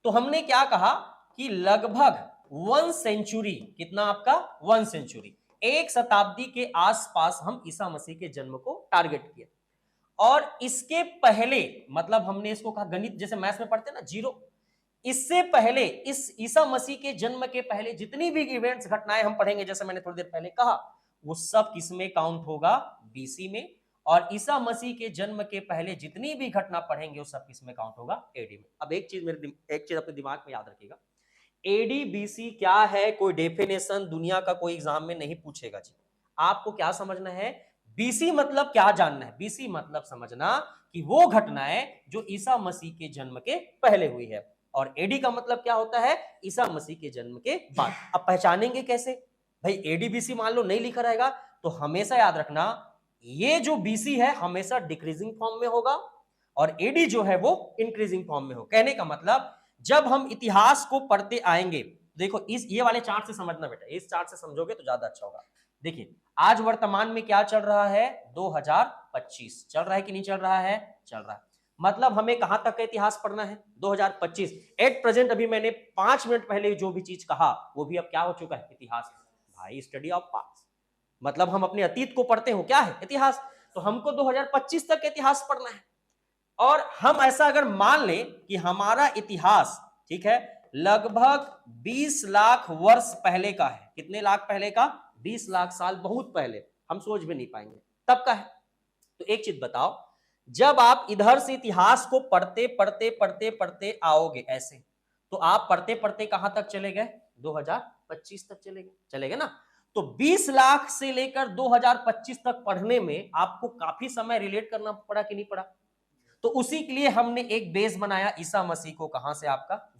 तो हमने क्या कहा कि लगभग 1 सेंचुरी, कितना आपका? 1 सेंचुरी, 1 शताब्दी के आसपास हम ईसा मसीह के जन्म को टारगेट किया। और इसके पहले, मतलब हमने इसको कहा गणित, जैसे मैथ्स में पढ़ते हैं ना, जीरो। इससे पहले, इस ईसा मसीह के जन्म के पहले जितनी भी इवेंट्स, घटनाएं हम पढ़ेंगे, जैसे मैंने थोड़ी देर पहले कहा, वो सब किसमें काउंट होगा? बीसी में। और ईसा मसीह के जन्म के पहले जितनी भी घटना पढ़ेंगे वो सब किसमें काउंट होगा? एडी में। अब एक चीज अपने दिमाग में याद रखिएगा, एडी बीसी क्या है? कोई डेफिनेशन दुनिया का कोई एग्जाम में नहीं पूछेगा जी। आपको क्या समझना है? बीसी मतलब क्या जानना है? बीसी मतलब समझना कि वो घटनाएं जो ईसा मसीह के जन्म के पहले हुई है। और एडी का मतलब क्या होता है? ईसा मसीह के जन्म के बाद। अब पहचानेंगे कैसे भाई? एडी बीसी मान लो नहीं लिखा रहेगा तो हमेशा याद रखना, ये जो बीसी है हमेशा डिक्रीजिंग फॉर्म में होगा और एडी जो है वो इंक्रीजिंग फॉर्म में हो। कहने का मतलब, जब हम इतिहास को पढ़ते आएंगे, देखो इस ये वाले चार्ट से समझना बेटा, इस चार्ट से समझोगे तो ज्यादा अच्छा होगा। देखिए आज वर्तमान में क्या चल रहा है? 2025 चल रहा है कि नहीं चल रहा है? चल रहा है। मतलब हमें कहां तक का इतिहास पढ़ना है? 2025 एट प्रेजेंट। अभी मैंने 5 मिनट पहले जो भी चीज कहा वो भी अब क्या हो चुका है? इतिहास। भाई स्टडी ऑफ पास्ट, मतलब हम अपने अतीत को पढ़ते हो, क्या है? इतिहास। तो हमको 2025 तक इतिहास पढ़ना है। और हम ऐसा अगर मान लें कि हमारा इतिहास, ठीक है, लगभग 20 लाख वर्ष पहले का है। कितने लाख पहले का? 20 लाख साल, बहुत पहले, हम सोच भी नहीं पाएंगे तब का है। तो एक चीज बताओ, जब आप इधर से इतिहास को पढ़ते पढ़ते पढ़ते पढ़ते आओगे ऐसे, तो आप पढ़ते पढ़ते कहां तक चले गए? 2025 तक चले गए ना? तो 20 लाख से लेकर 2025 तक पढ़ने में आपको काफी समय रिलेट करना पड़ा कि नहीं पड़ा? तो उसी के लिए हमने एक बेस बनाया ईसा मसीह को, कहां से? आपका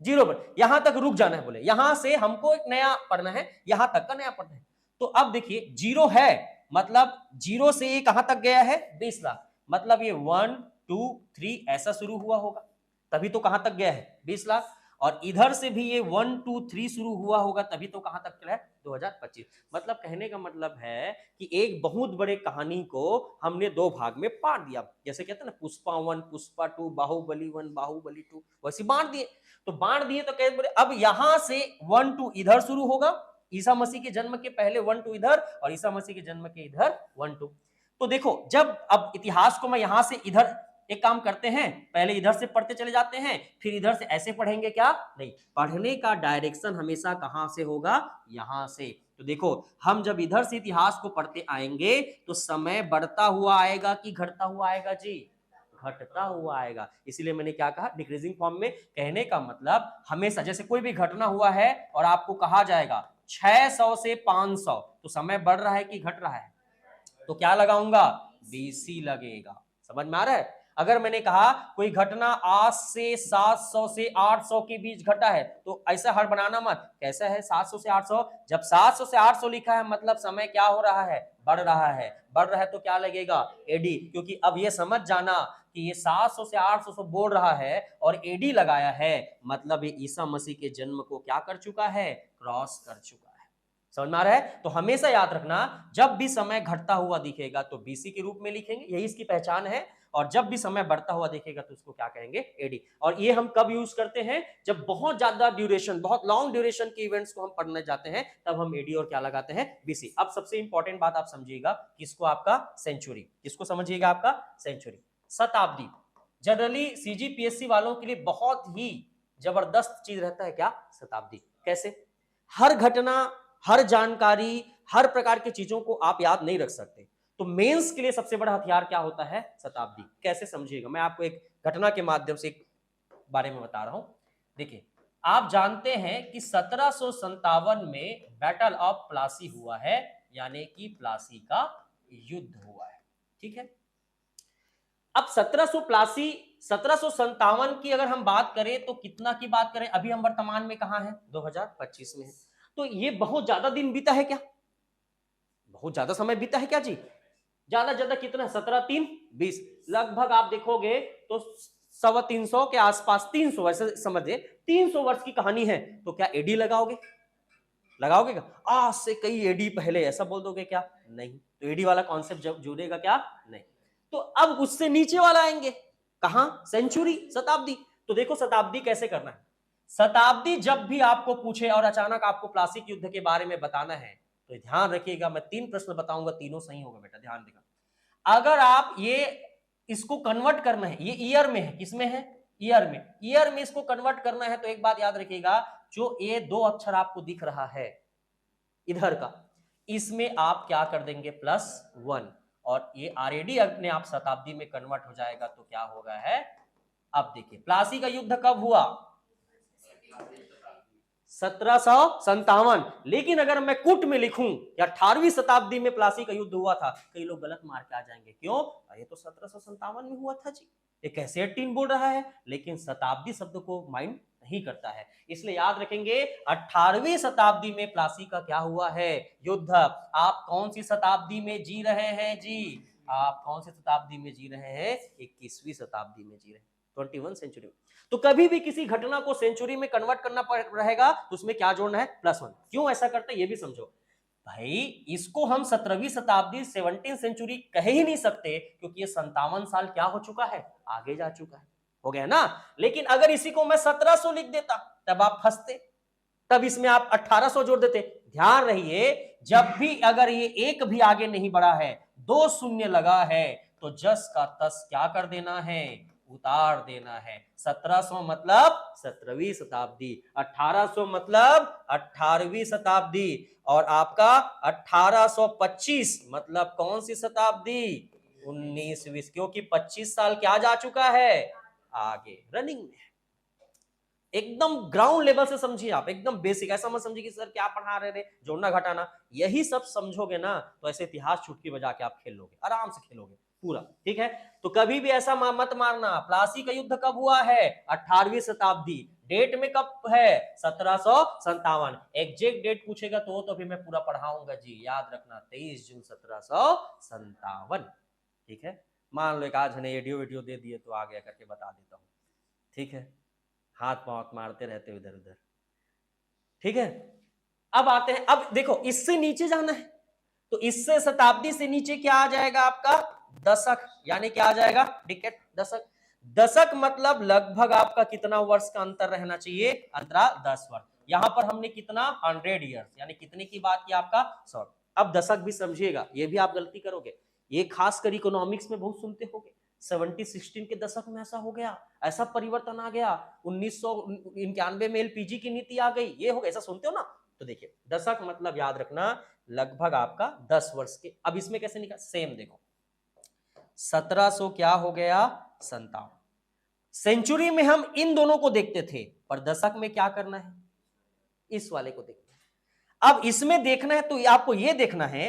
जीरो पर। यहां तक रुक जाना है, बोले यहां से हमको एक नया पढ़ना है, यहां तक का नया पढ़ना है। तो अब देखिए जीरो है, मतलब जीरो से ये कहां तक गया है? 20 लाख। मतलब ये 1 2 3 ऐसा शुरू हुआ होगा, तभी तो कहां तक गया है? 20 लाख। और इधर से भी ये 1 2 3 शुरू हुआ होगा, तभी तो कहां तक चला है? 2025। मतलब कहने का मतलब है कि एक बहुत बड़े कहानी को हमने 2 भाग में बांट दिया। जैसे कहते हैं ना, पुष्पा 1 पुष्पा 2, बाहुबली 1 बाहुबली 2, वैसे बांट दिए। तो बांट दिए तो कहते अब यहां से 1 2 इधर शुरू होगा, ईसा मसीह के जन्म के पहले 1 2 इधर, और ईसा मसीह के जन्म के इधर 1 2। तो देखो, जब अब इतिहास को मैं यहां से इधर, एक काम करते हैं, पहले इधर से पढ़ते चले जाते हैं, फिर इधर से ऐसे पढ़ेंगे क्या? नहीं, पढ़ने का डायरेक्शन हमेशा कहां से होगा? यहां से। तो देखो, हम जब इधर से इतिहास को पढ़ते आएंगे तो समय बढ़ता हुआ आएगा कि घटता हुआ आएगा जी? घटता हुआ आएगा। इसीलिए मैंने क्या कहा, डिक्रीजिंग फॉर्म में। कहने का मतलब हमेशा जैसे कोई भी घटना हुआ है और आपको कहा जाएगा 600 से 500, तो समय बढ़ रहा है कि घट रहा है, तो क्या लगाऊंगा, बीसी लगेगा। समझ में आ रहा है। अगर मैंने कहा कोई घटना आज से 700 से 800 के बीच घटा है, तो ऐसा हर बनाना मत, कैसा है 700 से 800, जब 700 से 800 लिखा है मतलब समय क्या हो रहा है, बढ़ रहा है। बढ़ रहा है तो क्या लगेगा, एडी, क्योंकि अब ये समझ जाना कि ये 700 से 800 से बोल रहा है और एडी लगाया है, मतलब ये ईसा मसीह के जन्म को क्या कर चुका है, क्रॉस कर चुका है। समझ में आ रहा है। तो हमेशा याद रखना, जब भी समय घटता हुआ दिखेगा तो बीसी के रूप में लिखेंगे, यही इसकी पहचान है। और जब भी समय बढ़ता हुआ दिखेगा तो उसको क्या कहेंगे, एडी। और ये हम कब यूज करते हैं, जब बहुत ज्यादा ड्यूरेशन, बहुत लॉन्ग ड्यूरेशन के इवेंट्स को हम पढ़ने जाते हैं, तब हम एडी और क्या लगाते हैं, बीसी। अब सबसे इंपॉर्टेंट बात आप समझिएगा, किसको, आपका सेंचुरी। किसको समझिएगा, आपका सेंचुरी, शताब्दी। जनरली सीजीपीएससी वालों के लिए बहुत ही जबरदस्त चीज रहता है क्या, शताब्दी। कैसे, हर घटना, हर जानकारी, हर प्रकार की चीजों को आप याद नहीं रख सकते, तो मेंस के लिए सबसे बड़ा हथियार क्या होता है, शताब्दी। कैसे समझिएगा, मैं आपको एक घटना के माध्यम से एक बारे में बता रहा हूं। देखिए, आप जानते हैं कि 1757 में बैटल ऑफ प्लासी हुआ है, यानी कि प्लासी का युद्ध हुआ है। ठीक है, अब 1757 की अगर हम बात करें तो कितना की बात करें, अभी हम वर्तमान में कहां हैं, 2025 में है, तो ये बहुत ज्यादा दिन बीता है क्या, बहुत ज्यादा समय बीता है क्या जी, ज्यादा ज्यादा कितना, 17×3=20, लगभग आप देखोगे तो 350 के आसपास, 300 ऐसे समझिए, 300 वर्ष की कहानी है। तो क्या एडी लगाओगे, लगाओगे क्या, आज से कई एडी पहले, ऐसा बोल दोगे क्या, नहीं। तो एडी वाला कॉन्सेप्ट जब जुड़ेगा क्या, नहीं। तो अब उससे नीचे वाला आएंगे, कहां, सेंचुरी, शताब्दी। तो देखो शताब्दी कैसे करना है। शताब्दी जब भी आपको पूछे और अचानक आपको प्लासी युद्ध के बारे में बताना है, तो ध्यान रखिएगा, मैं 3 प्रश्न बताऊंगा, तीनों सही होगा बेटा, ध्यान देगा। अगर आप ये इसको कन्वर्ट करना है, ये ईयर में है, किसमें है, ईयर में, ईयर में इसको कन्वर्ट करना है, तो एक बात याद रखिएगा, जो ये 2 अक्षर आपको दिख रहा है इधर का, इसमें आप क्या कर देंगे, +1, और ये ऑलरेडी अपने आप शताब्दी में कन्वर्ट हो जाएगा, तो क्या होगा है। अब देखिए, प्लासी का युद्ध कब हुआ, 1757, लेकिन अगर मैं कुट में लिखूं या 18वीं शताब्दी में प्लासी का युद्ध हुआ था, कई लोग गलत मार के आ जाएंगे, क्यों, ये तो 1757 में हुआ था जी, ये कैसे 18 बोल रहा है, लेकिन शताब्दी शब्द को माइंड नहीं करता है, इसलिए याद रखेंगे 18वीं शताब्दी में प्लासी का क्या हुआ है, युद्ध। आप कौन सी शताब्दी में जी रहे हैं जी, आप कौन सी शताब्दी में जी रहे हैं, 21वीं शताब्दी में जी रहे हैं, 21 सेंचुरी में। तो कभी भी किसी घटना को सेंचुरी में कन्वर्ट करना रहेगा तो उसमें क्या जोड़ना है, +1। क्यों ऐसा करते हैं ये भी समझो भाई, इसको हम 17वीं शताब्दी 17 सेंचुरी कह ही नहीं सकते, क्योंकि ये 57 साल क्या हो चुका है, आगे जा चुका है, हो गया ना। लेकिन अगर इसी को मैं 1700 लिख देता, तब आप फंसते, तब इसमें आप 1800 जोड़ देते। ध्यान रहिए, जब भी अगर ये एक भी आगे नहीं बढ़ा है, 2 शून्य लगा है, तो जस का तस क्या कर देना है, उतार देना है। 1700 मतलब 17वीं शताब्दी, 1800 मतलब 18वीं शताब्दी, और आपका 1825 मतलब कौन सी शताब्दी, 19वीं, क्योंकि 25 साल क्या जा चुका है, आगे रनिंग में। एकदम ग्राउंड लेवल से समझिए आप, एकदम बेसिक, ऐसा मत समझिए कि सर क्या पढ़ा रहे थे, जोड़ना घटाना, यही सब समझोगे ना तो ऐसे इतिहास चुटकी बजा के आप खेल लोगे, आराम से खेलोगे पूरा। ठीक है, तो कभी भी ऐसा मत मारना, प्लासी का युद्ध कब हुआ है, 18वीं शताब्दी, डेट में कब है, 1757, एग्जैक्ट डेट पूछेगा तो अभी मैं पूरा पढ़ाऊंगा जी, याद रखना 23 जून 1757। ठीक है, मान लो एक आज ने वीडियो दे दिए तो आ गया करके बता देता हूँ, ठीक है, हाथ पांव मारते रहते इधर उधर। ठीक है, अब आते हैं, अब देखो इससे नीचे जाना है, तो इससे शताब्दी से नीचे क्या आ जाएगा आपका, दशक, यानी क्या आ जाएगा, डिकेड, दशक। दशक मतलब लगभग आपका कितना वर्ष का अंतर रहना चाहिए, अंतराल 10 वर्ष। यहां पर हमने कितना, 100 ईयर्स, यानी कितने की बात की, आपका 100। अब दशक भी समझिएगा, ये भी आप गलती करोगे, ये खासकर इकोनॉमिक्स में बहुत सुनते होगे, 1716 के दशक में ऐसा हो गया, ऐसा परिवर्तन आ गया, 1991 में एलपीजी की नीति आ गई, ये हो गया, ऐसा सुनते हो ना। तो देखिए, दशक मतलब याद रखना लगभग आपका 10 वर्ष के। अब इसमें कैसे निकाल, सेम देखो, 1700 क्या हो गया, 57। सेंचुरी में हम इन दोनों को देखते थे, पर दशक में क्या करना है, इस वाले को देखना है। अब इसमें देखना है तो आपको यह देखना है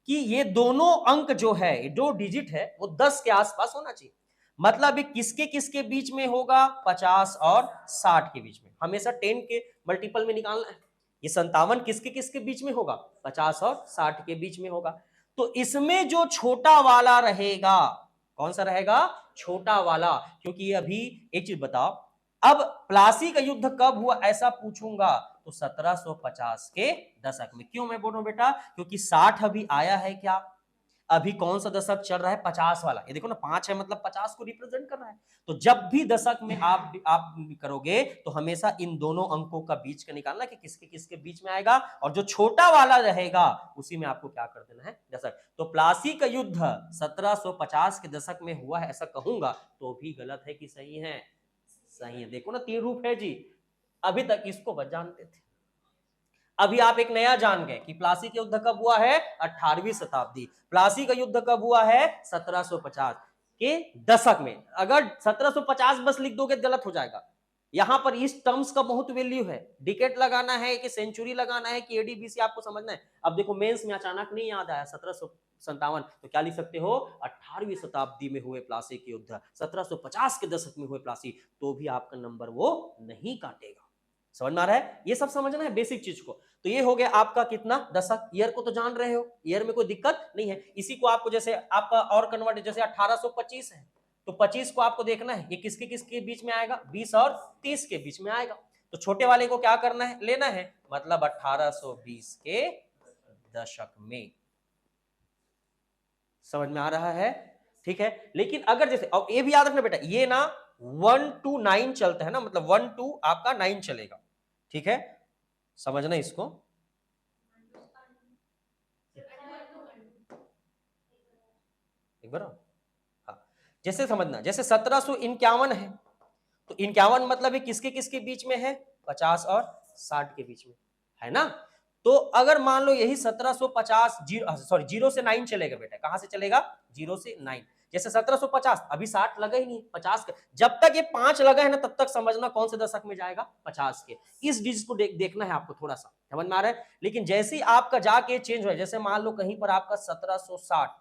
कि ये दोनों अंक जो है, दो डिजिट है, वो 10 के आसपास होना चाहिए। मतलब ये किसके किसके बीच में होगा, 50 और 60 के बीच में। हमेशा 10 के मल्टीपल में निकालना है। ये 57 किसके किसके बीच में होगा, 50 और 60 के बीच में होगा। तो इसमें जो छोटा वाला रहेगा, कौन सा रहेगा, छोटा वाला। क्योंकि अभी एक चीज बताओ, अब प्लासी का युद्ध कब हुआ ऐसा पूछूंगा तो 1750 के दशक में। क्यों मैं बोल रहा हूं बेटा, क्योंकि 60 अभी आया है क्या, अभी कौन सा दशक चल रहा है, 50 वाला। ये देखो ना, 5 है मतलब 50 को रिप्रेजेंट कर रहा है। तो जब भी दशक में आप करोगे तो हमेशा इन दोनों अंकों का बीच का निकालना कि किसके किसके बीच में आएगा, और जो छोटा वाला रहेगा उसी में आपको क्या कर देना है, दशक। तो प्लासी का युद्ध 1750 के दशक में हुआ है ऐसा कहूंगा तो भी गलत है कि सही है, सही है। देखो ना, 3 रूप है जी। अभी तक इसको बस जानते थे, अभी आप एक नया जान गए कि प्लासी का युद्ध कब हुआ है, 18वीं शताब्दी। प्लासी का युद्ध कब हुआ है, 1750 के दशक में। अगर 1750 बस लिख दोगे गलत हो जाएगा। यहां पर इस टर्म्स का बहुत वैल्यू है। डिकेट लगाना है कि सेंचुरी लगाना है कि एडीबीसी, आपको समझना है। अब देखो मेंस में अचानक नहीं याद आया 1757, तो क्या लिख सकते हो, 18वीं शताब्दी में हुए प्लासी के युद्ध, 1750 के दशक में हुए प्लासी, तो भी आपका नंबर वो नहीं काटेगा। समझ में आ रहा है, ये सब समझना है बेसिक चीज को। तो ये हो गया आपका कितना, दशक। ईयर को तो जान रहे हो, ईयर में कोई दिक्कत नहीं है। इसी को आपको जैसे आपका और कन्वर्ट, जैसे 1825 है तो 25 को आपको देखना है ये किसके किसके बीच में आएगा, 20 और 30 के बीच में आएगा। तो छोटे वाले को क्या करना है, लेना है, मतलब 1820 के दशक में। समझ में आ रहा है, ठीक है। लेकिन अगर जैसे, और ये भी याद रखना बेटा, ये ना 1 to 9 चलता है ना, मतलब 1 to आपका 9 चलेगा, ठीक है, समझना इसको। एक बार हाँ, जैसे समझना, जैसे 1751 है तो 51 मतलब ये किसके किसके बीच में है, 50 और 60 के बीच में है ना। तो अगर मान लो यही 1750 जीरो से 9 चलेगा बेटा, कहां से चलेगा, 0 से 9। जैसे 1750 अभी 60 लगा ही नहीं, 50 का, जब तक ये 5 लगा है ना तब तक समझना कौन से दशक में जाएगा, 50 के। इस डिजिट को देखना है आपको, थोड़ा सा समझ में आ रहा है। लेकिन जैसे ही आपका जाके चेंज हो, जैसे मान लो कहीं पर आपका 1760,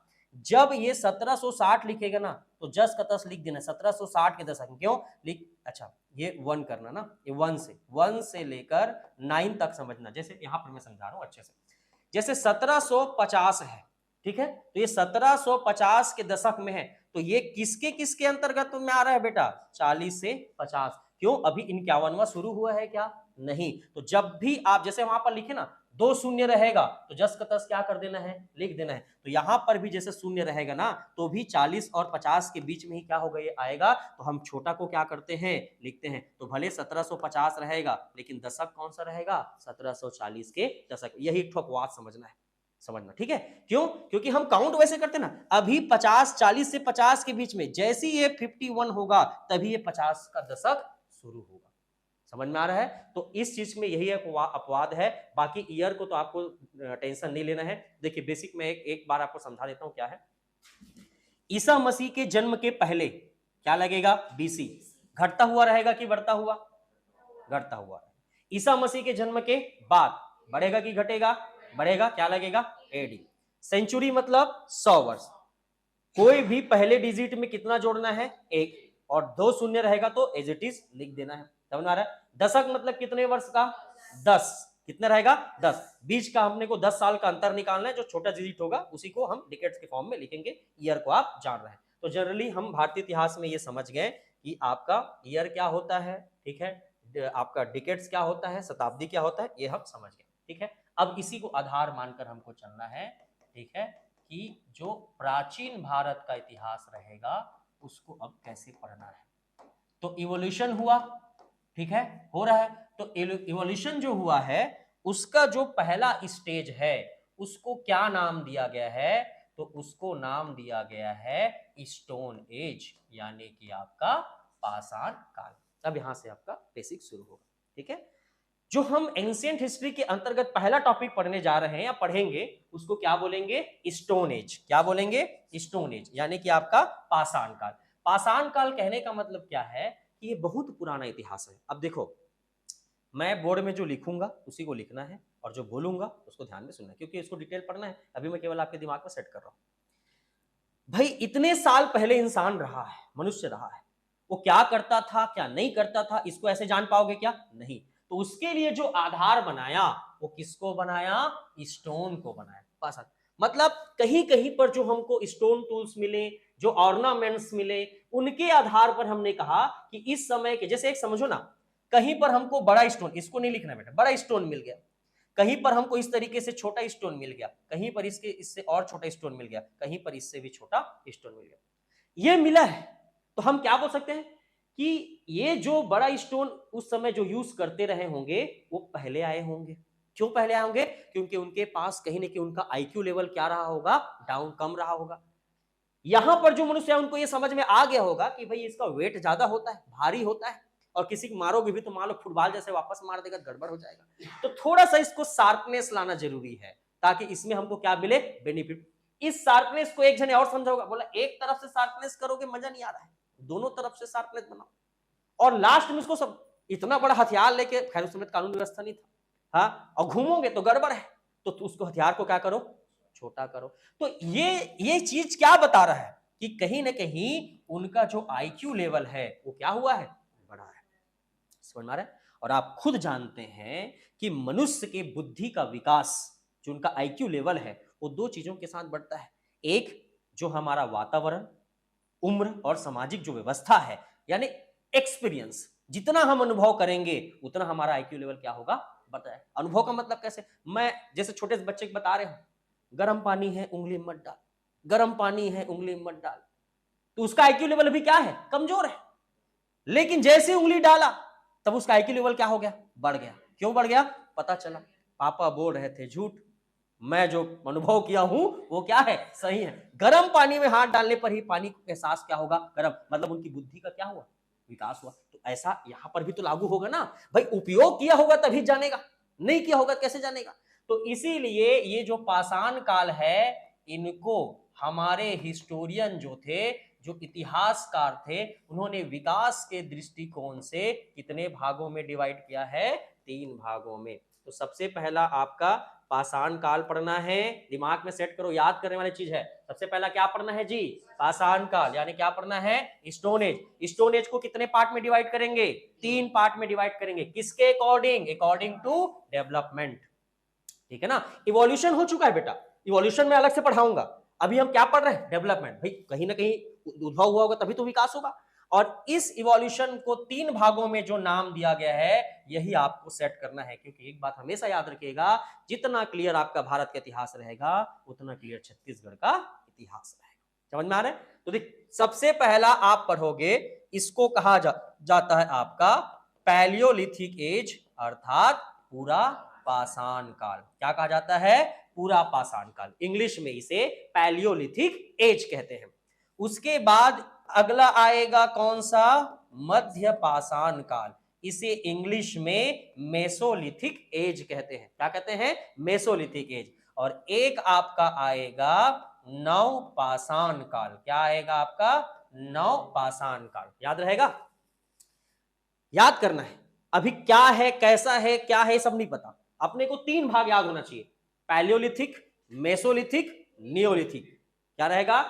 जब ये 1760 लिखेगा ना तो जस का तस लिख देना 1760 के दशक में। क्यों लिख, अच्छा ये 1 करना ना, ये 1 से लेकर 9 तक समझना। जैसे यहां पर मैं समझा रहा हूं अच्छे से, जैसे 1750 है, ठीक है, तो ये 1750 के दशक में है, तो ये किसके किसके अंतर्गत में आ रहा है बेटा, 40 से 50। क्यों, अभी 51वां शुरू हुआ है क्या, नहीं। तो जब भी आप जैसे वहां पर लिखे ना 2 शून्य रहेगा तो जस का तस क्या कर देना है, लिख देना है। तो यहां पर भी जैसे शून्य रहेगा ना तो भी 40 और 50 के बीच में ही क्या होगा, ये आएगा। तो हम छोटा को क्या करते हैं, लिखते हैं। तो भले 1750 रहेगा लेकिन दशक कौन सा रहेगा, 1740 के दशक। यही ठोकवाद समझना है, समझना, ठीक है। क्यों, क्योंकि हम काउंट वैसे करते ना, अभी 40 से 50 के बीच में, जैसे ये 51 होगा तभी ये 50 का दशक शुरू होगा। समझ में आ रहा है। तो इस चीज में यही एक अपवाद है। बाकी ईयर को तो आपको टेंशन नहीं लेना है। देखिए बेसिक में एक बार आपको समझा देता हूं क्या है। ईसा मसीह के जन्म के पहले क्या लगेगा, बीसी। घटता हुआ रहेगा कि बढ़ता हुआ, घटता हुआ। ईसा मसीह के जन्म के बाद बढ़ेगा कि घटेगा, बढ़ेगा, क्या लगेगा, एडी। सेंचुरी मतलब 100 वर्ष। कोई भी पहले डिजिट में कितना जोड़ना है, 1, और 2 शून्य रहेगा तो एज इट इज लिख देना है। समझ में आ रहा है। दशक मतलब कितने वर्ष का, 10। कितना रहेगा, 10। बीच का हमने को 10 साल का अंतर निकालना है, जो छोटा डिजिट होगा उसी को हम डिकेट्स के फॉर्म में लिखेंगे। ईयर को आप जान रहे हैं। तो जनरली हम भारतीय इतिहास में ये समझ गए कि आपका ईयर क्या होता है, ठीक है, आपका डिकेट्स क्या होता है, शताब्दी क्या होता है, ये हम समझ गए, ठीक है। अब इसी को आधार मानकर हमको चलना है, ठीक है, कि जो प्राचीन भारत का इतिहास रहेगा उसको अब कैसे पढ़ना है। तो इवोल्यूशन हुआ, ठीक है, हो रहा है। तो इवोल्यूशन जो हुआ है उसका जो पहला स्टेज है उसको क्या नाम दिया गया है, तो उसको नाम दिया गया है स्टोन एज, यानी कि आपका पाषाण काल। अब यहां से आपका बेसिक शुरू होगा, ठीक है। जो हम एंशिएंट हिस्ट्री के अंतर्गत पहला टॉपिक पढ़ने जा रहे हैं या पढ़ेंगे उसको क्या बोलेंगे, स्टोन एज। क्या बोलेंगे, स्टोन एज, यानी कि आपका पाषाण काल। पाषाण काल कहने का मतलब क्या है कि ये बहुत पुराना इतिहास है। अब देखो, मैं बोर्ड में जो लिखूंगा उसी को लिखना है और जो बोलूंगा उसको ध्यान में सुनना है, क्योंकि इसको डिटेल पढ़ना है। अभी मैं केवल आपके दिमाग में सेट कर रहा हूं। भाई इतने साल पहले इंसान रहा है, मनुष्य रहा है, वो क्या करता था क्या नहीं करता था इसको ऐसे जान पाओगे क्या? नहीं। तो उसके लिए जो आधार बनाया वो किसको बनाया? स्टोन को बनाया। बस मतलब कहीं कहीं पर जो हमको स्टोन टूल्स मिले, जो ऑर्नामेंट्स मिले, उनके आधार पर हमने कहा कि इस समय के, जैसे एक समझो ना, कहीं पर हमको बड़ा स्टोन, इसको नहीं लिखना बेटा, बड़ा स्टोन मिल गया, कहीं पर हमको इस तरीके से छोटा स्टोन मिल गया, कहीं पर इसके इससे और छोटा स्टोन मिल गया, कहीं पर इससे भी छोटा स्टोन मिल गया, ये मिला है। तो हम क्या बोल सकते हैं कि ये जो बड़ा स्टोन उस समय जो यूज करते रहे होंगे वो पहले आए होंगे। क्यों पहले आए होंगे? क्योंकि उनके पास कहीं ना कहीं उनका आईक्यू लेवल क्या रहा होगा? डाउन, कम रहा होगा। यहां पर जो मनुष्य है उनको ये समझ में आ गया होगा कि भाई इसका वेट ज्यादा होता है, भारी होता है, और किसी को मारोगे भी तो मान लो फुटबॉल जैसे वापस मार देगा, गड़बड़ हो जाएगा। तो थोड़ा सा इसको शार्पनेस लाना जरूरी है ताकि इसमें हमको क्या मिले? बेनिफिट। इस शार्पनेस को एक जने और समझाओगा, बोला एक तरफ से शार्पनेस करोगे मजा नहीं आ रहा है, दोनों तरफ से शार्पनेस बनाओ। और लास्ट में इसको सब इतना बड़ा हथियार लेके, खैर उस समय कानून व्यवस्था नहीं था, हाँ, और घूमोगे तो गड़बड़ है, तो उसको हथियार को क्या करो? छोटा करो। तो ये चीज क्या बता रहा है कि कहीं ना कहीं उनका जो आईक्यू लेवल है वो क्या हुआ है? बढ़ा है। समझ में आ रहा है? और आप खुद जानते हैं कि मनुष्य के बुद्धि का विकास, जो उनका आईक्यू लेवल है, वो दो चीजों के साथ बढ़ता है। एक, जो हमारा वातावरण, उम्र और सामाजिक जो व्यवस्था है, यानी एक्सपीरियंस, जितना हम अनुभव करेंगे उतना हमारा आईक्यू लेवल क्या होगा? बढ़ता है। अनुभव का मतलब कैसे? मैं जैसे छोटे बच्चे को बता रहे हूं, गर्म पानी है उंगली मत डाल, गर्म पानी है उंगली मत डाल, तो उसका आईक्यू लेवल अभी क्या है? कमजोर है। लेकिन जैसे उंगली डाला तब उसका आईक्यू लेवल क्या हो गया? बढ़ गया। क्यों बढ़ गया? पता चला पापा बोल रहे थे झूठ, मैं जो अनुभव किया हूं वो क्या है? सही है। गर्म पानी में हाथ डालने पर ही पानी का एहसास क्या होगा? गर्म। मतलब उनकी बुद्धि का क्या हुआ? विकास हुआ। तो ऐसा यहां पर भी तो लागू होगा ना भाई, उपयोग किया होगा तभी जानेगा, नहीं किया होगा कैसे जानेगा? तो इसीलिए ये जो पाषाण काल है, इनको हमारे हिस्टोरियन जो थे, जो इतिहासकार थे, उन्होंने विकास के दृष्टिकोण से कितने भागों में डिवाइड किया है? 3 भागों में। तो सबसे पहला आपका पाषाण काल पढ़ना है, दिमाग में सेट करो, याद करने वाली चीज है। सबसे पहला क्या पढ़ना है जी? पाषाण काल, यानी क्या पढ़ना है? Stone age. स्टोन एज को कितने पार्ट में डिवाइड करेंगे? 3 पार्ट में डिवाइड करेंगे। किसके अकॉर्डिंग? According to development. ठीक है ना? इवोल्यूशन हो चुका है बेटा, इवोल्यूशन में अलग से पढ़ाऊंगा। अभी हम क्या पढ़ रहे हैं? डेवलपमेंट। भाई कहीं ना कहीं उद्भव हुआ होगा तभी तो विकास होगा। और इस इवोल्यूशन को 3 भागों में जो नाम दिया गया है, यही आपको सेट करना है। क्योंकि एक बात हमेशा याद रखिएगा, जितना क्लियर आपका भारत का इतिहास रहेगा उतना क्लियर छत्तीसगढ़ का इतिहास रहेगा। समझ में आ रहा है? तो देख, सबसे पहला आप पढ़ोगे, इसको कहा जाता है आपका पैलियोलिथिक एज, अर्थात पूरा पाषाण काल। क्या कहा जाता है? पूरा पाषाण काल। इंग्लिश में इसे पैलियोलिथिक एज कहते हैं। उसके बाद अगला आएगा कौन सा? मध्य पाषाण काल। इसे इंग्लिश में मेसोलिथिक एज कहते हैं। क्या कहते हैं? Mesolithic as. और एक आपका आएगा नव पाषाण काल। क्या आएगा आपका? नव पाषाण काल। याद रहेगा? याद करना है। अभी क्या है, कैसा है, क्या है, सब नहीं पता। अपने को 3 भाग याद होना चाहिए, पैलियोलिथिक, मेसोलिथिक, नियोलिथिक। क्या रहेगा?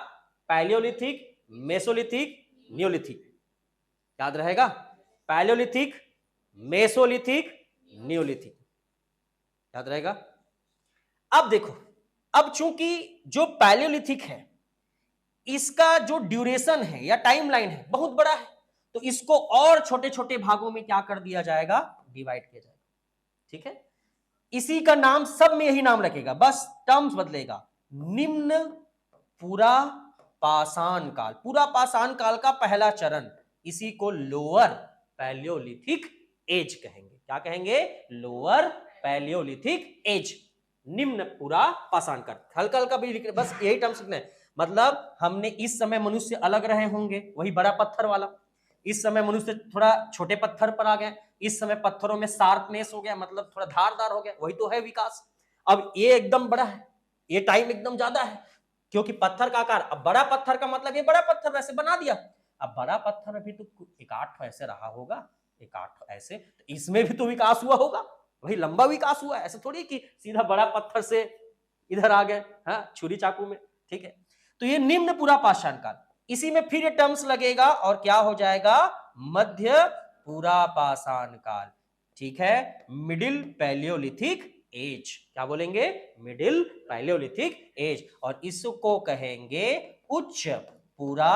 Palaeolithic, mesolithic, Neolithic. याद रहेगा? Palaeolithic, mesolithic, Neolithic. याद रहेगा? अब देखो, अब चूंकि जो पैलियोलिथिक है इसका जो ड्यूरेशन है या टाइमलाइन है बहुत बड़ा है, तो इसको और छोटे छोटे भागों में क्या कर दिया जाएगा? डिवाइड किया जाएगा। ठीक है? इसी का नाम सब में यही नाम रखेगा, बस टर्म्स बदलेगा। निम्न पूरा पाषाण काल, पूरा पाषाण काल का पहला चरण, इसी को लोअर पैलियोलिथिक एज कहेंगे। क्या कहेंगे? लोअर पैलियोलिथिक एज, निम्न पूरा पाषाण काल। हल्का हल्का भी लिख, बस यही टर्म्स लिखना है। मतलब हमने इस समय मनुष्य अलग रहे होंगे, वही बड़ा पत्थर वाला। इस समय मनुष्य थोड़ा छोटे पत्थर पर आ गए, इस समय पत्थरों में शार्पनेस हो गया, मतलब थोड़ा धारदार हो गया, वही तो है विकास। अब ये एकदम बड़ा है, ये टाइम एकदम ज्यादा है, क्योंकि पत्थर का आकार, अब बड़ा पत्थर का मतलब ये बड़ा पत्थर वैसे बना दिया, अब बड़ा पत्थर भी तो एक आठ ऐसे रहा होगा, एक आठ ऐसे, तो इसमें भी तो विकास हुआ होगा, वही लंबा विकास हुआ है, ऐसे थोड़ी कि सीधा बड़ा पत्थर से इधर आ गए, हाँ, छुरी चाकू में, ठीक है। तो ये निम्न पूरा पाषाण काल, इसी में फिर ये टर्म्स लगेगा और क्या हो जाएगा, मध्य पूरा पाषाण काल, ठीक है, मिडिल पैलियोलिथिक एज, क्या बोलेंगे, मिडिल पैलियोलिथिक एज, और इसको कहेंगे उच्च पूरा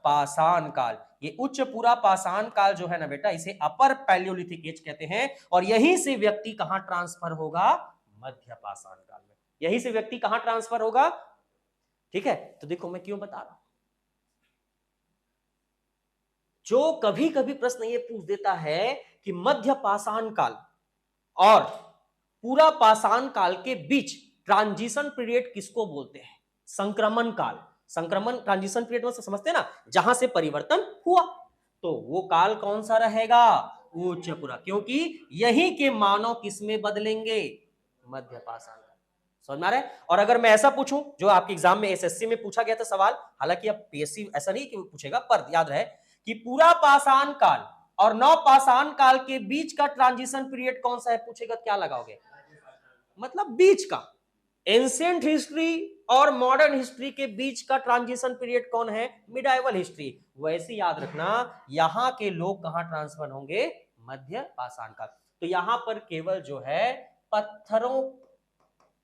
पाषाण काल। ये उच्च पूरा पाषाण काल जो है ना बेटा, इसे अपर पैलियोलिथिक एज कहते हैं, और यहीं से व्यक्ति कहां ट्रांसफर होगा, मध्य पाषाण काल में, यहीं से व्यक्ति कहां ट्रांसफर होगा, ठीक है। तो देखो मैं क्यों बता रहा हूं, जो कभी कभी प्रश्न ये पूछ देता है कि मध्य पाषाण काल और पूरा पाषाण काल के बीच ट्रांजिशन पीरियड किसको बोलते हैं, संक्रमण काल, संक्रमण ट्रांजिशन पीरियड में समझते हैं ना, जहां से परिवर्तन हुआ, तो वो काल कौन सा रहेगा, उच्च पूरा, क्योंकि यही के मानव किसमें बदलेंगे, मध्य पाषाण काल, समझ में आ रहा है। और अगर मैं ऐसा पूछूं, जो आपके एग्जाम में एसएससी में पूछा गया था सवाल, हालांकि अब पीएससी ऐसा नहीं कि पूछेगा, पर याद रहे कि पूरा पाषाण काल और नव पाषाण काल के बीच का ट्रांजिशन पीरियड कौन सा है, पूछेगा क्या लगाओगे, मतलब बीच का, एंशिएंट हिस्ट्री और मॉडर्न हिस्ट्री के बीच का ट्रांजिशन पीरियड कौन है, मिडाइवल हिस्ट्री। वैसे याद रखना यहां के लोग कहां ट्रांसफर होंगे, मध्य पाषाण काल। तो यहां पर केवल जो है पत्थरों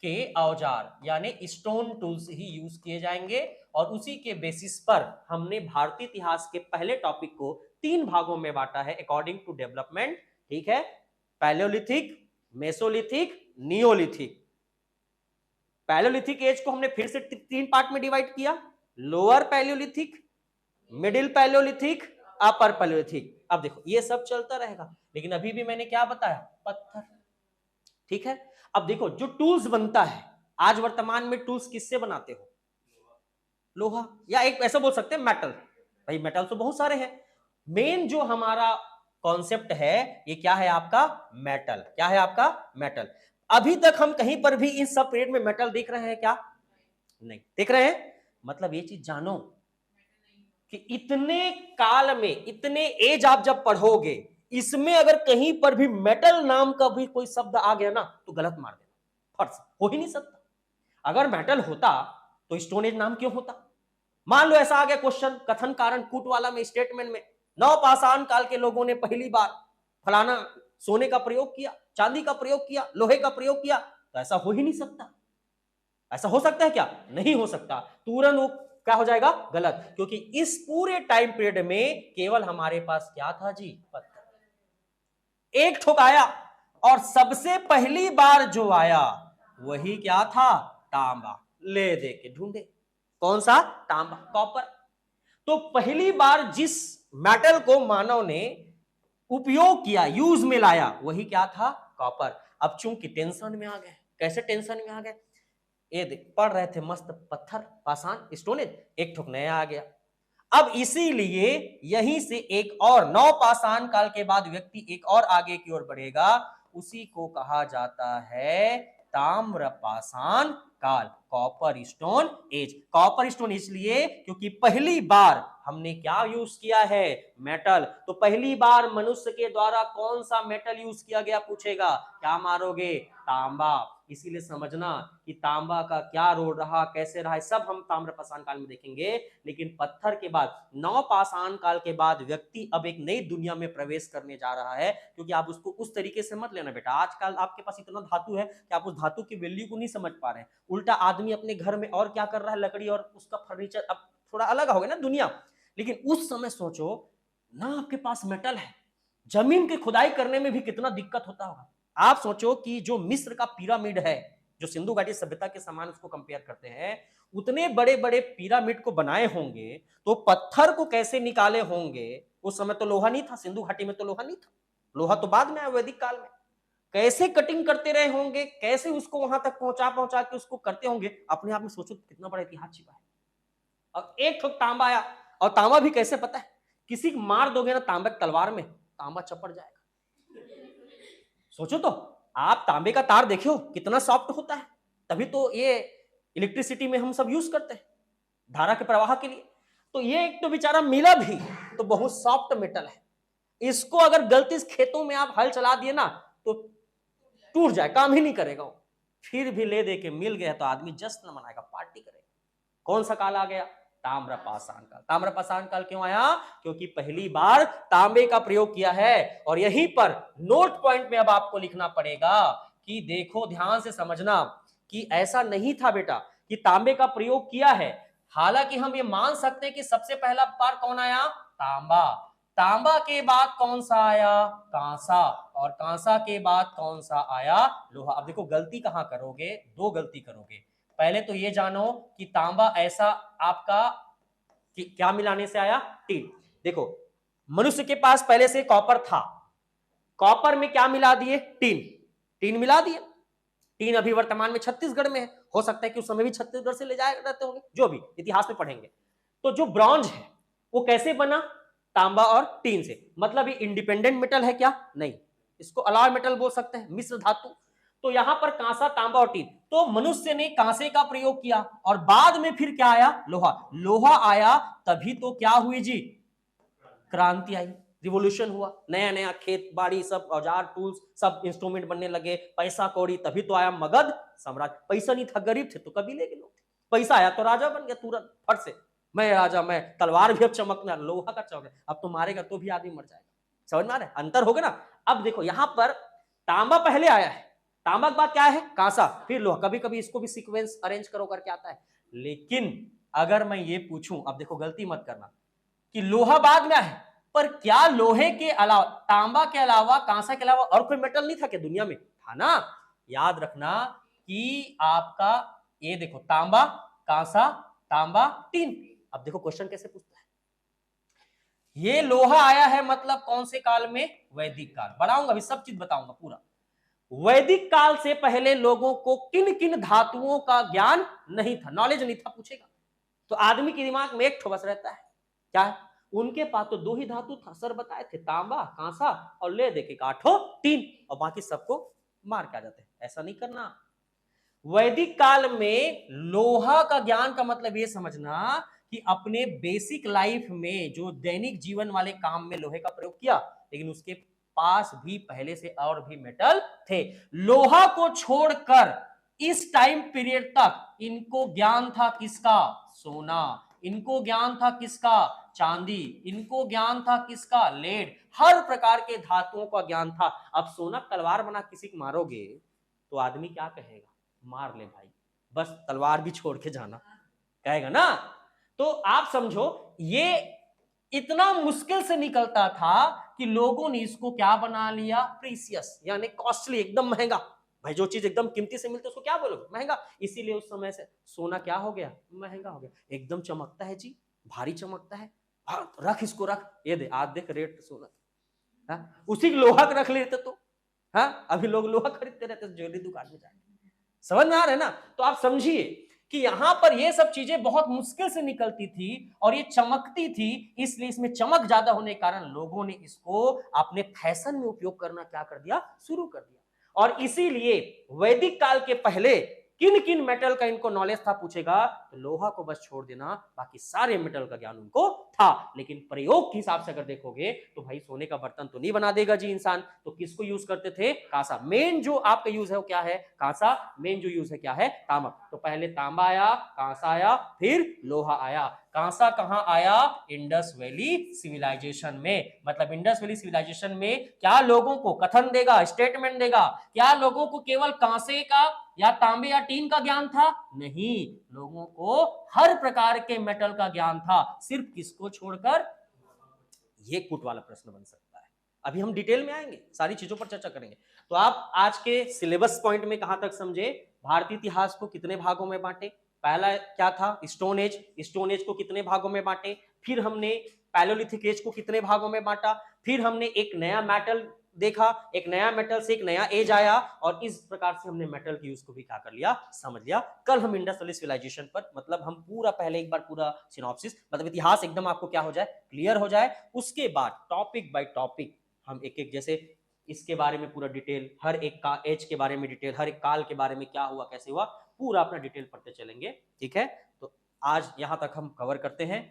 के औजार यानी स्टोन टूल्स ही यूज किए जाएंगे, और उसी के बेसिस पर हमने भारतीय इतिहास के पहले टॉपिक को 3 भागों में बांटा है अकॉर्डिंग टू डेवलपमेंट, ठीक है, palaeolithic, mesolithic, neolithic. Palaeolithic age को हमने फिर से 3 पार्ट में डिवाइड किया, lower palaeolithic, middle palaeolithic, upper palaeolithic. अब देखो ये सब चलता रहेगा, लेकिन अभी भी मैंने क्या बताया, पत्थर, ठीक है। अब देखो जो टूल्स बनता है आज वर्तमान में, टूल्स किससे बनाते हो, लोहा, या एक ऐसा बोल सकते हैं मेटल, भाई मेटल तो बहुत सारे हैं, मेन जो हमारा कॉन्सेप्ट है ये क्या है आपका, मेटल, क्या है आपका, मेटल। अभी तक हम कहीं पर भी इन सब पीरियड में मेटल देख रहे हैं क्या, नहीं देख रहे हैं, मतलब ये चीज जानो कि इतने काल में, इतने एज आप जब पढ़ोगे, इसमें अगर कहीं पर भी मेटल नाम का भी कोई शब्द आ गया ना, तो गलत मार देना, फर्ज हो ही नहीं सकता। अगर मेटल होता तो स्टोन एज नाम क्यों होता, मान लो ऐसा आ गया क्वेश्चन कथन कारण कूट वाला में, स्टेटमेंट में, नव पाषाण काल के लोगों ने पहली बार फलाना सोने का प्रयोग किया, चांदी का प्रयोग किया, लोहे का प्रयोग किया, तो ऐसा हो ही नहीं सकता। ऐसा हो सकता है क्या, नहीं हो सकता, तुरंत वो क्या हो जाएगा, गलत, क्योंकि इस पूरे टाइम पीरियड में केवल हमारे पास क्या था जी, पत्थर। एक ठोक आया, और सबसे पहली बार जो आया वही क्या था, तांबा, ले दे के ढूंढे, कौन सा, तांबा, कॉपर। तो पहली बार जिस मेटल को मानव ने उपयोग किया, यूज में लाया, वही क्या था, कॉपर। अब चूंकि टेंशन में आ गए, कैसे टेंशन में आ गए, ये देख पढ़ रहे थे मस्त पत्थर, पाषाण, स्टोनेज, एक ठोक नया आ गया। अब इसीलिए यहीं से एक और नौ पाषाण काल के बाद व्यक्ति एक और आगे की ओर बढ़ेगा, उसी को कहा जाता है ताम्र पाषाण काल, copper stone age. Copper stone इसलिए क्योंकि पहली बार हमने क्या यूज किया है, मेटल। तो पहली बार मनुष्य के द्वारा कौन सा मेटल यूज किया गया, पूछेगा, क्या मारोगे, तांबा। इसीलिए समझना कि तांबा का क्या रोल रहा, कैसे रहा, सब हम ताम्र पाषाण काल में देखेंगे। लेकिन पत्थर के बाद, नव पाषाण काल के बाद व्यक्ति अब एक नई दुनिया में प्रवेश करने जा रहा है, क्योंकि आप उसको उस तरीके से मत लेना बेटा। आजकल आपके पास इतना धातु है कि आप उस धातु की वैल्यू को नहीं समझ पा रहे हैं। उल्टा आदमी अपने घर में और क्या कर रहा है, लकड़ी और उसका फर्नीचर, अब थोड़ा अलग हो गया ना दुनिया। लेकिन उस समय सोचो ना, आपके पास मेटल है, जमीन की खुदाई करने में भी कितना दिक्कत होता होगा। आप सोचो कि जो मिस्र का पिरामिड है, जो सिंधु घाटी सभ्यता के समान उसको कंपेयर करते हैं, उतने बड़े बड़े पिरामिड को बनाए होंगे तो पत्थर को कैसे निकाले होंगे। उस समय तो लोहा नहीं था, सिंधु घाटी में तो लोहा नहीं था, लोहा तो बाद में आया वैदिक काल में। कैसे कटिंग करते रहे होंगे, कैसे उसको वहां तक पहुंचा पहुंचा के उसको करते होंगे, अपने आप में सोचो कितना बड़ा इतिहास छिपा है। और एक ठोक तांबा आया, और तांबा भी कैसे, पता है, किसी को मार दोगे ना तांबे तलवार में, तांबा चपड़ जाएगा। सोचो तो, आप तांबे का तार देखो कितना सॉफ्ट होता है, तभी तो ये इलेक्ट्रिसिटी में हम सब यूज करते हैं, धारा के प्रवाह के लिए। तो ये एक तो बेचारा मिला भी तो बहुत सॉफ्ट मेटल है, इसको अगर गलती से खेतों में आप हल चला दिए ना तो टूट जाए, काम ही नहीं करेगा वो। फिर भी ले दे के मिल गया तो आदमी जश्न मनाएगा, पार्टी करेगा। कौन सा काल आ गया? ताम्रपाषाण काल। ताम्रपाषाण काल क्यों आया? क्योंकि पहली बार तांबे का प्रयोग किया है। और यहीं पर नोट पॉइंट में अब आपको लिखना पड़ेगा कि देखो ध्यान से समझना कि ऐसा नहीं था बेटा कि तांबे का प्रयोग किया है। हालांकि हम ये मान सकते हैं कि सबसे पहला बार कौन आया? तांबा। तांबा के बाद कौन सा आया? कांसा। और कांसा के बाद कौन सा आया? लोहा। अब देखो गलती कहां करोगे, दो गलती करोगे। पहले तो ये जानो कि तांबा ऐसा आपका क्या मिलाने से आया? टीन। देखो मनुष्य के पास पहले से कॉपर था, कॉपर में क्या मिला दिए? टीन। टीन मिला दिए। टीन अभी वर्तमान में छत्तीसगढ़ में है, हो सकता है कि उस समय भी छत्तीसगढ़ से ले जाए रहते होंगे, जो भी इतिहास में पढ़ेंगे। तो जो ब्रॉन्ज है वो कैसे बना? तांबा और टीन से। मतलब ये इंडिपेंडेंट मेटल है क्या? नहीं, इसको अलॉय मेटल बोल सकते हैं, मिश्र धातु। तो यहां पर कांसा, तांबा और टीन। तो मनुष्य ने कांसे का प्रयोग किया और बाद में फिर क्या आया? लोहा। लोहा आया तभी तो क्या हुई जी? क्रांति आई, रिवोल्यूशन हुआ, नया नया खेत बाड़ी सब औजार टूल्स सब इंस्ट्रूमेंट बनने लगे, पैसा कौड़ी, तभी तो आया मगध साम्राज्य। पैसा नहीं था, गरीब थे तो कबीले के लोग थे, पैसा आया तो राजा बन गया तुरंत फट से, मैं राजा, मैं तलवार भी अब चमकना, लोहा का चमक, अब तो मारेगा तो भी आदमी मर जाएगा। समझ में आ रहा है? अंतर हो गया ना। अब देखो यहां पर तांबा पहले आया है, तांबा के बाद क्या है? कांसा, फिर लोहा। कभी कभी इसको भी सीक्वेंस अरेंज करो करके आता है। लेकिन अगर मैं ये पूछूं, अब देखो गलती मत करना कि लोहा बाद में है, पर क्या लोहे के अलावा, तांबा के अलावा, कांसा के अलावा और कोई मेटल नहीं था क्या दुनिया में? था ना। याद रखना कि आपका ये देखो तांबा, कांसा, तांबा, टीन। अब देखो क्वेश्चन कैसे पूछता है। ये लोहा आया है मतलब कौन से काल में? वैदिक काल। बढ़ाऊंगा अभी, सब चीज बताऊंगा पूरा। वैदिक काल से पहले लोगों को किन किन धातुओं का ज्ञान नहीं था, नॉलेज नहीं था, पूछेगा तो आदमी के दिमाग में एक ठो बस रहता है, क्या है? उनके पास तो दो ही धातु था, सर बताए थे, तांबा, कांसा, और ले दे के काठो टीन, और बाकी सबको मार के आ जाते हैं। ऐसा नहीं करना। वैदिक काल में लोहा का ज्ञान का मतलब ये समझना कि अपने बेसिक लाइफ में जो दैनिक जीवन वाले काम में लोहे का प्रयोग किया, लेकिन उसके पास भी पहले से और भी मेटल थे। लोहा को छोड़कर इस टाइम पीरियड तक इनको ज्ञान था किसका? सोना। इनको ज्ञान था किसका? चांदी। इनको ज्ञान था किसका? लेड। हर प्रकार के धातुओं का ज्ञान था। अब सोना तलवार बना किसी को मारोगे तो आदमी क्या कहेगा? मार ले भाई, बस तलवार भी छोड़ के जाना, कहेगा ना। तो आप समझो ये इतना मुश्किल से निकलता था कि लोगों ने इसको क्या बना लिया? प्रीसियस, यानी कॉस्टली, एकदम महंगा। भाई जो चीज एकदम कीमती से मिलती है उसको क्या बोलोगे? महंगा। इसीलिए उस समय से सोना क्या हो गया? महंगा हो गया। एकदम चमकता है जी, भारी चमकता है, हाँ, रख इसको, रख, ये दे, आज देख रेट सोना, हाँ? उसी लोहा रख लेते तो, हाँ, अभी लोग लोहा खरीदते रहते ज्वेलरी दुकान में जाके। समझ में आ रहा है ना? तो आप समझिए कि यहां पर ये सब चीजें बहुत मुश्किल से निकलती थी और ये चमकती थी, इसलिए इसमें चमक ज्यादा होने के कारण लोगों ने इसको अपने फैशन में उपयोग करना क्या कर दिया? शुरू कर दिया। और इसीलिए वैदिक काल के पहले किन किन मेटल का इनको नॉलेज था पूछेगा तो लोहा को बस छोड़ देना, बाकी सारे मेटल का ज्ञान उनको था। लेकिन प्रयोग के हिसाब से अगर देखोगे तो भाई सोने का बर्तन तो नहीं बना देगा जी इंसान, तो किसको यूज करते थे? कांसा। मेन जो आपका यूज है वो क्या है? कांसा। मेन जो यूज है क्या है? तांबा। तो पहले तांबा आया, कांसा आया, फिर लोहा आया। कांसा कहां आया? इंडस वैली सिविलाइजेशन में। मतलब इंडस वैली सिविलाइजेशन में क्या लोगों को कथन देगा, स्टेटमेंट देगा? क्या लोगों को केवल कांसे का या तांबे या टीन का ज्ञान था? नहीं, लोगों को हर प्रकार के मेटल का ज्ञान था। सिर्फ किसको छोड़कर? ये कूट वाला प्रश्न बन सकता है। अभी हम डिटेल में आएंगे, सारी चीजों पर चर्चा करेंगे। तो आप आज के सिलेबस पॉइंट में कहां तक समझे? भारतीय इतिहास को कितने भागों में बांटे? पहला क्या था? Stone age. स्टोन एज को कितने भागों में बांटे? फिर हमने पैलोलिथिक एज को कितने भागों में बांटा? फिर हमने एक नया मेटल देखा, एक नया मेटल से एक नया एज आया, और इस प्रकार से हमने मेटल के यूज को भी क्या कर लिया? समझ लिया। कल हम इंडस वैली सिविलाइजेशन पर, मतलब हम पूरा पहले एक बार पूरा सिनॉप्सिस, मतलब इतिहास एकदम आपको क्या हो जाए? क्लियर हो जाए। उसके बाद टॉपिक बाय टॉपिक हम एक एक, जैसे इसके बारे में पूरा डिटेल, हर एक का एज के बारे में डिटेल, हर एक काल के बारे में क्या हुआ, कैसे हुआ, पूरा अपना डिटेल पढ़ते चलेंगे। ठीक है, तो आज यहां तक हम कवर करते हैं।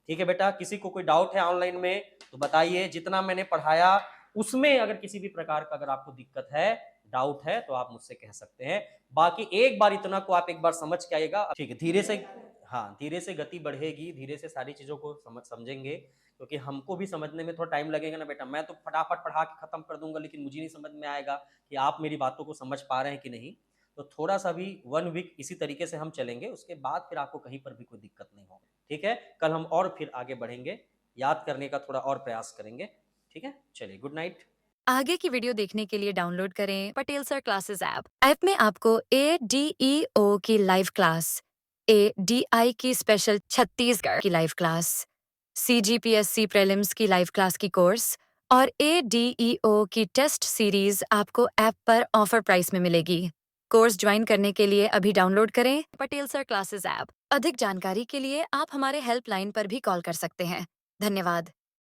ठीक है बेटा, किसी को कोई डाउट है ऑनलाइन में तो बताइए। जितना मैंने पढ़ाया उसमें अगर किसी भी प्रकार का अगर आपको दिक्कत है, डाउट है, तो आप मुझसे कह सकते हैं। बाकी एक बार इतना को आप एक बार समझ के आइएगा, ठीक है। धीरे से, हाँ, धीरे से गति बढ़ेगी, धीरे से सारी चीजों को समझेंगे, क्योंकि हमको भी समझने में थोड़ा टाइम लगेगा ना बेटा। मैं तो फटाफट पढ़ा के खत्म कर दूंगा, लेकिन मुझे नहीं समझ में आएगा कि आप मेरी बातों को समझ पा रहे हैं कि नहीं। तो थोड़ा सा भी 1 वीक इसी तरीके से हम चलेंगे, उसके बाद फिर आपको कहीं पर भी कोई दिक्कत नहीं होगी, ठीक है। कल हम और फिर आगे बढ़ेंगे, याद करने का थोड़ा और प्रयास करेंगे, ठीक है। चलिए, गुड नाइट। आगे की वीडियो देखने के लिए डाउनलोड करें पटेल सर क्लासेस ऐप में आपको ADEO की लाइव क्लास, ADI की स्पेशल छत्तीसगढ़ की लाइव क्लास, CGPSC प्रीलिम्स की लाइव क्लास की कोर्स और ADEO की टेस्ट सीरीज आपको ऐप पर ऑफर प्राइस में मिलेगी। कोर्स ज्वाइन करने के लिए अभी डाउनलोड करें पटेल सर क्लासेस ऐप। अधिक जानकारी के लिए आप हमारे हेल्पलाइन पर भी कॉल कर सकते हैं। धन्यवाद।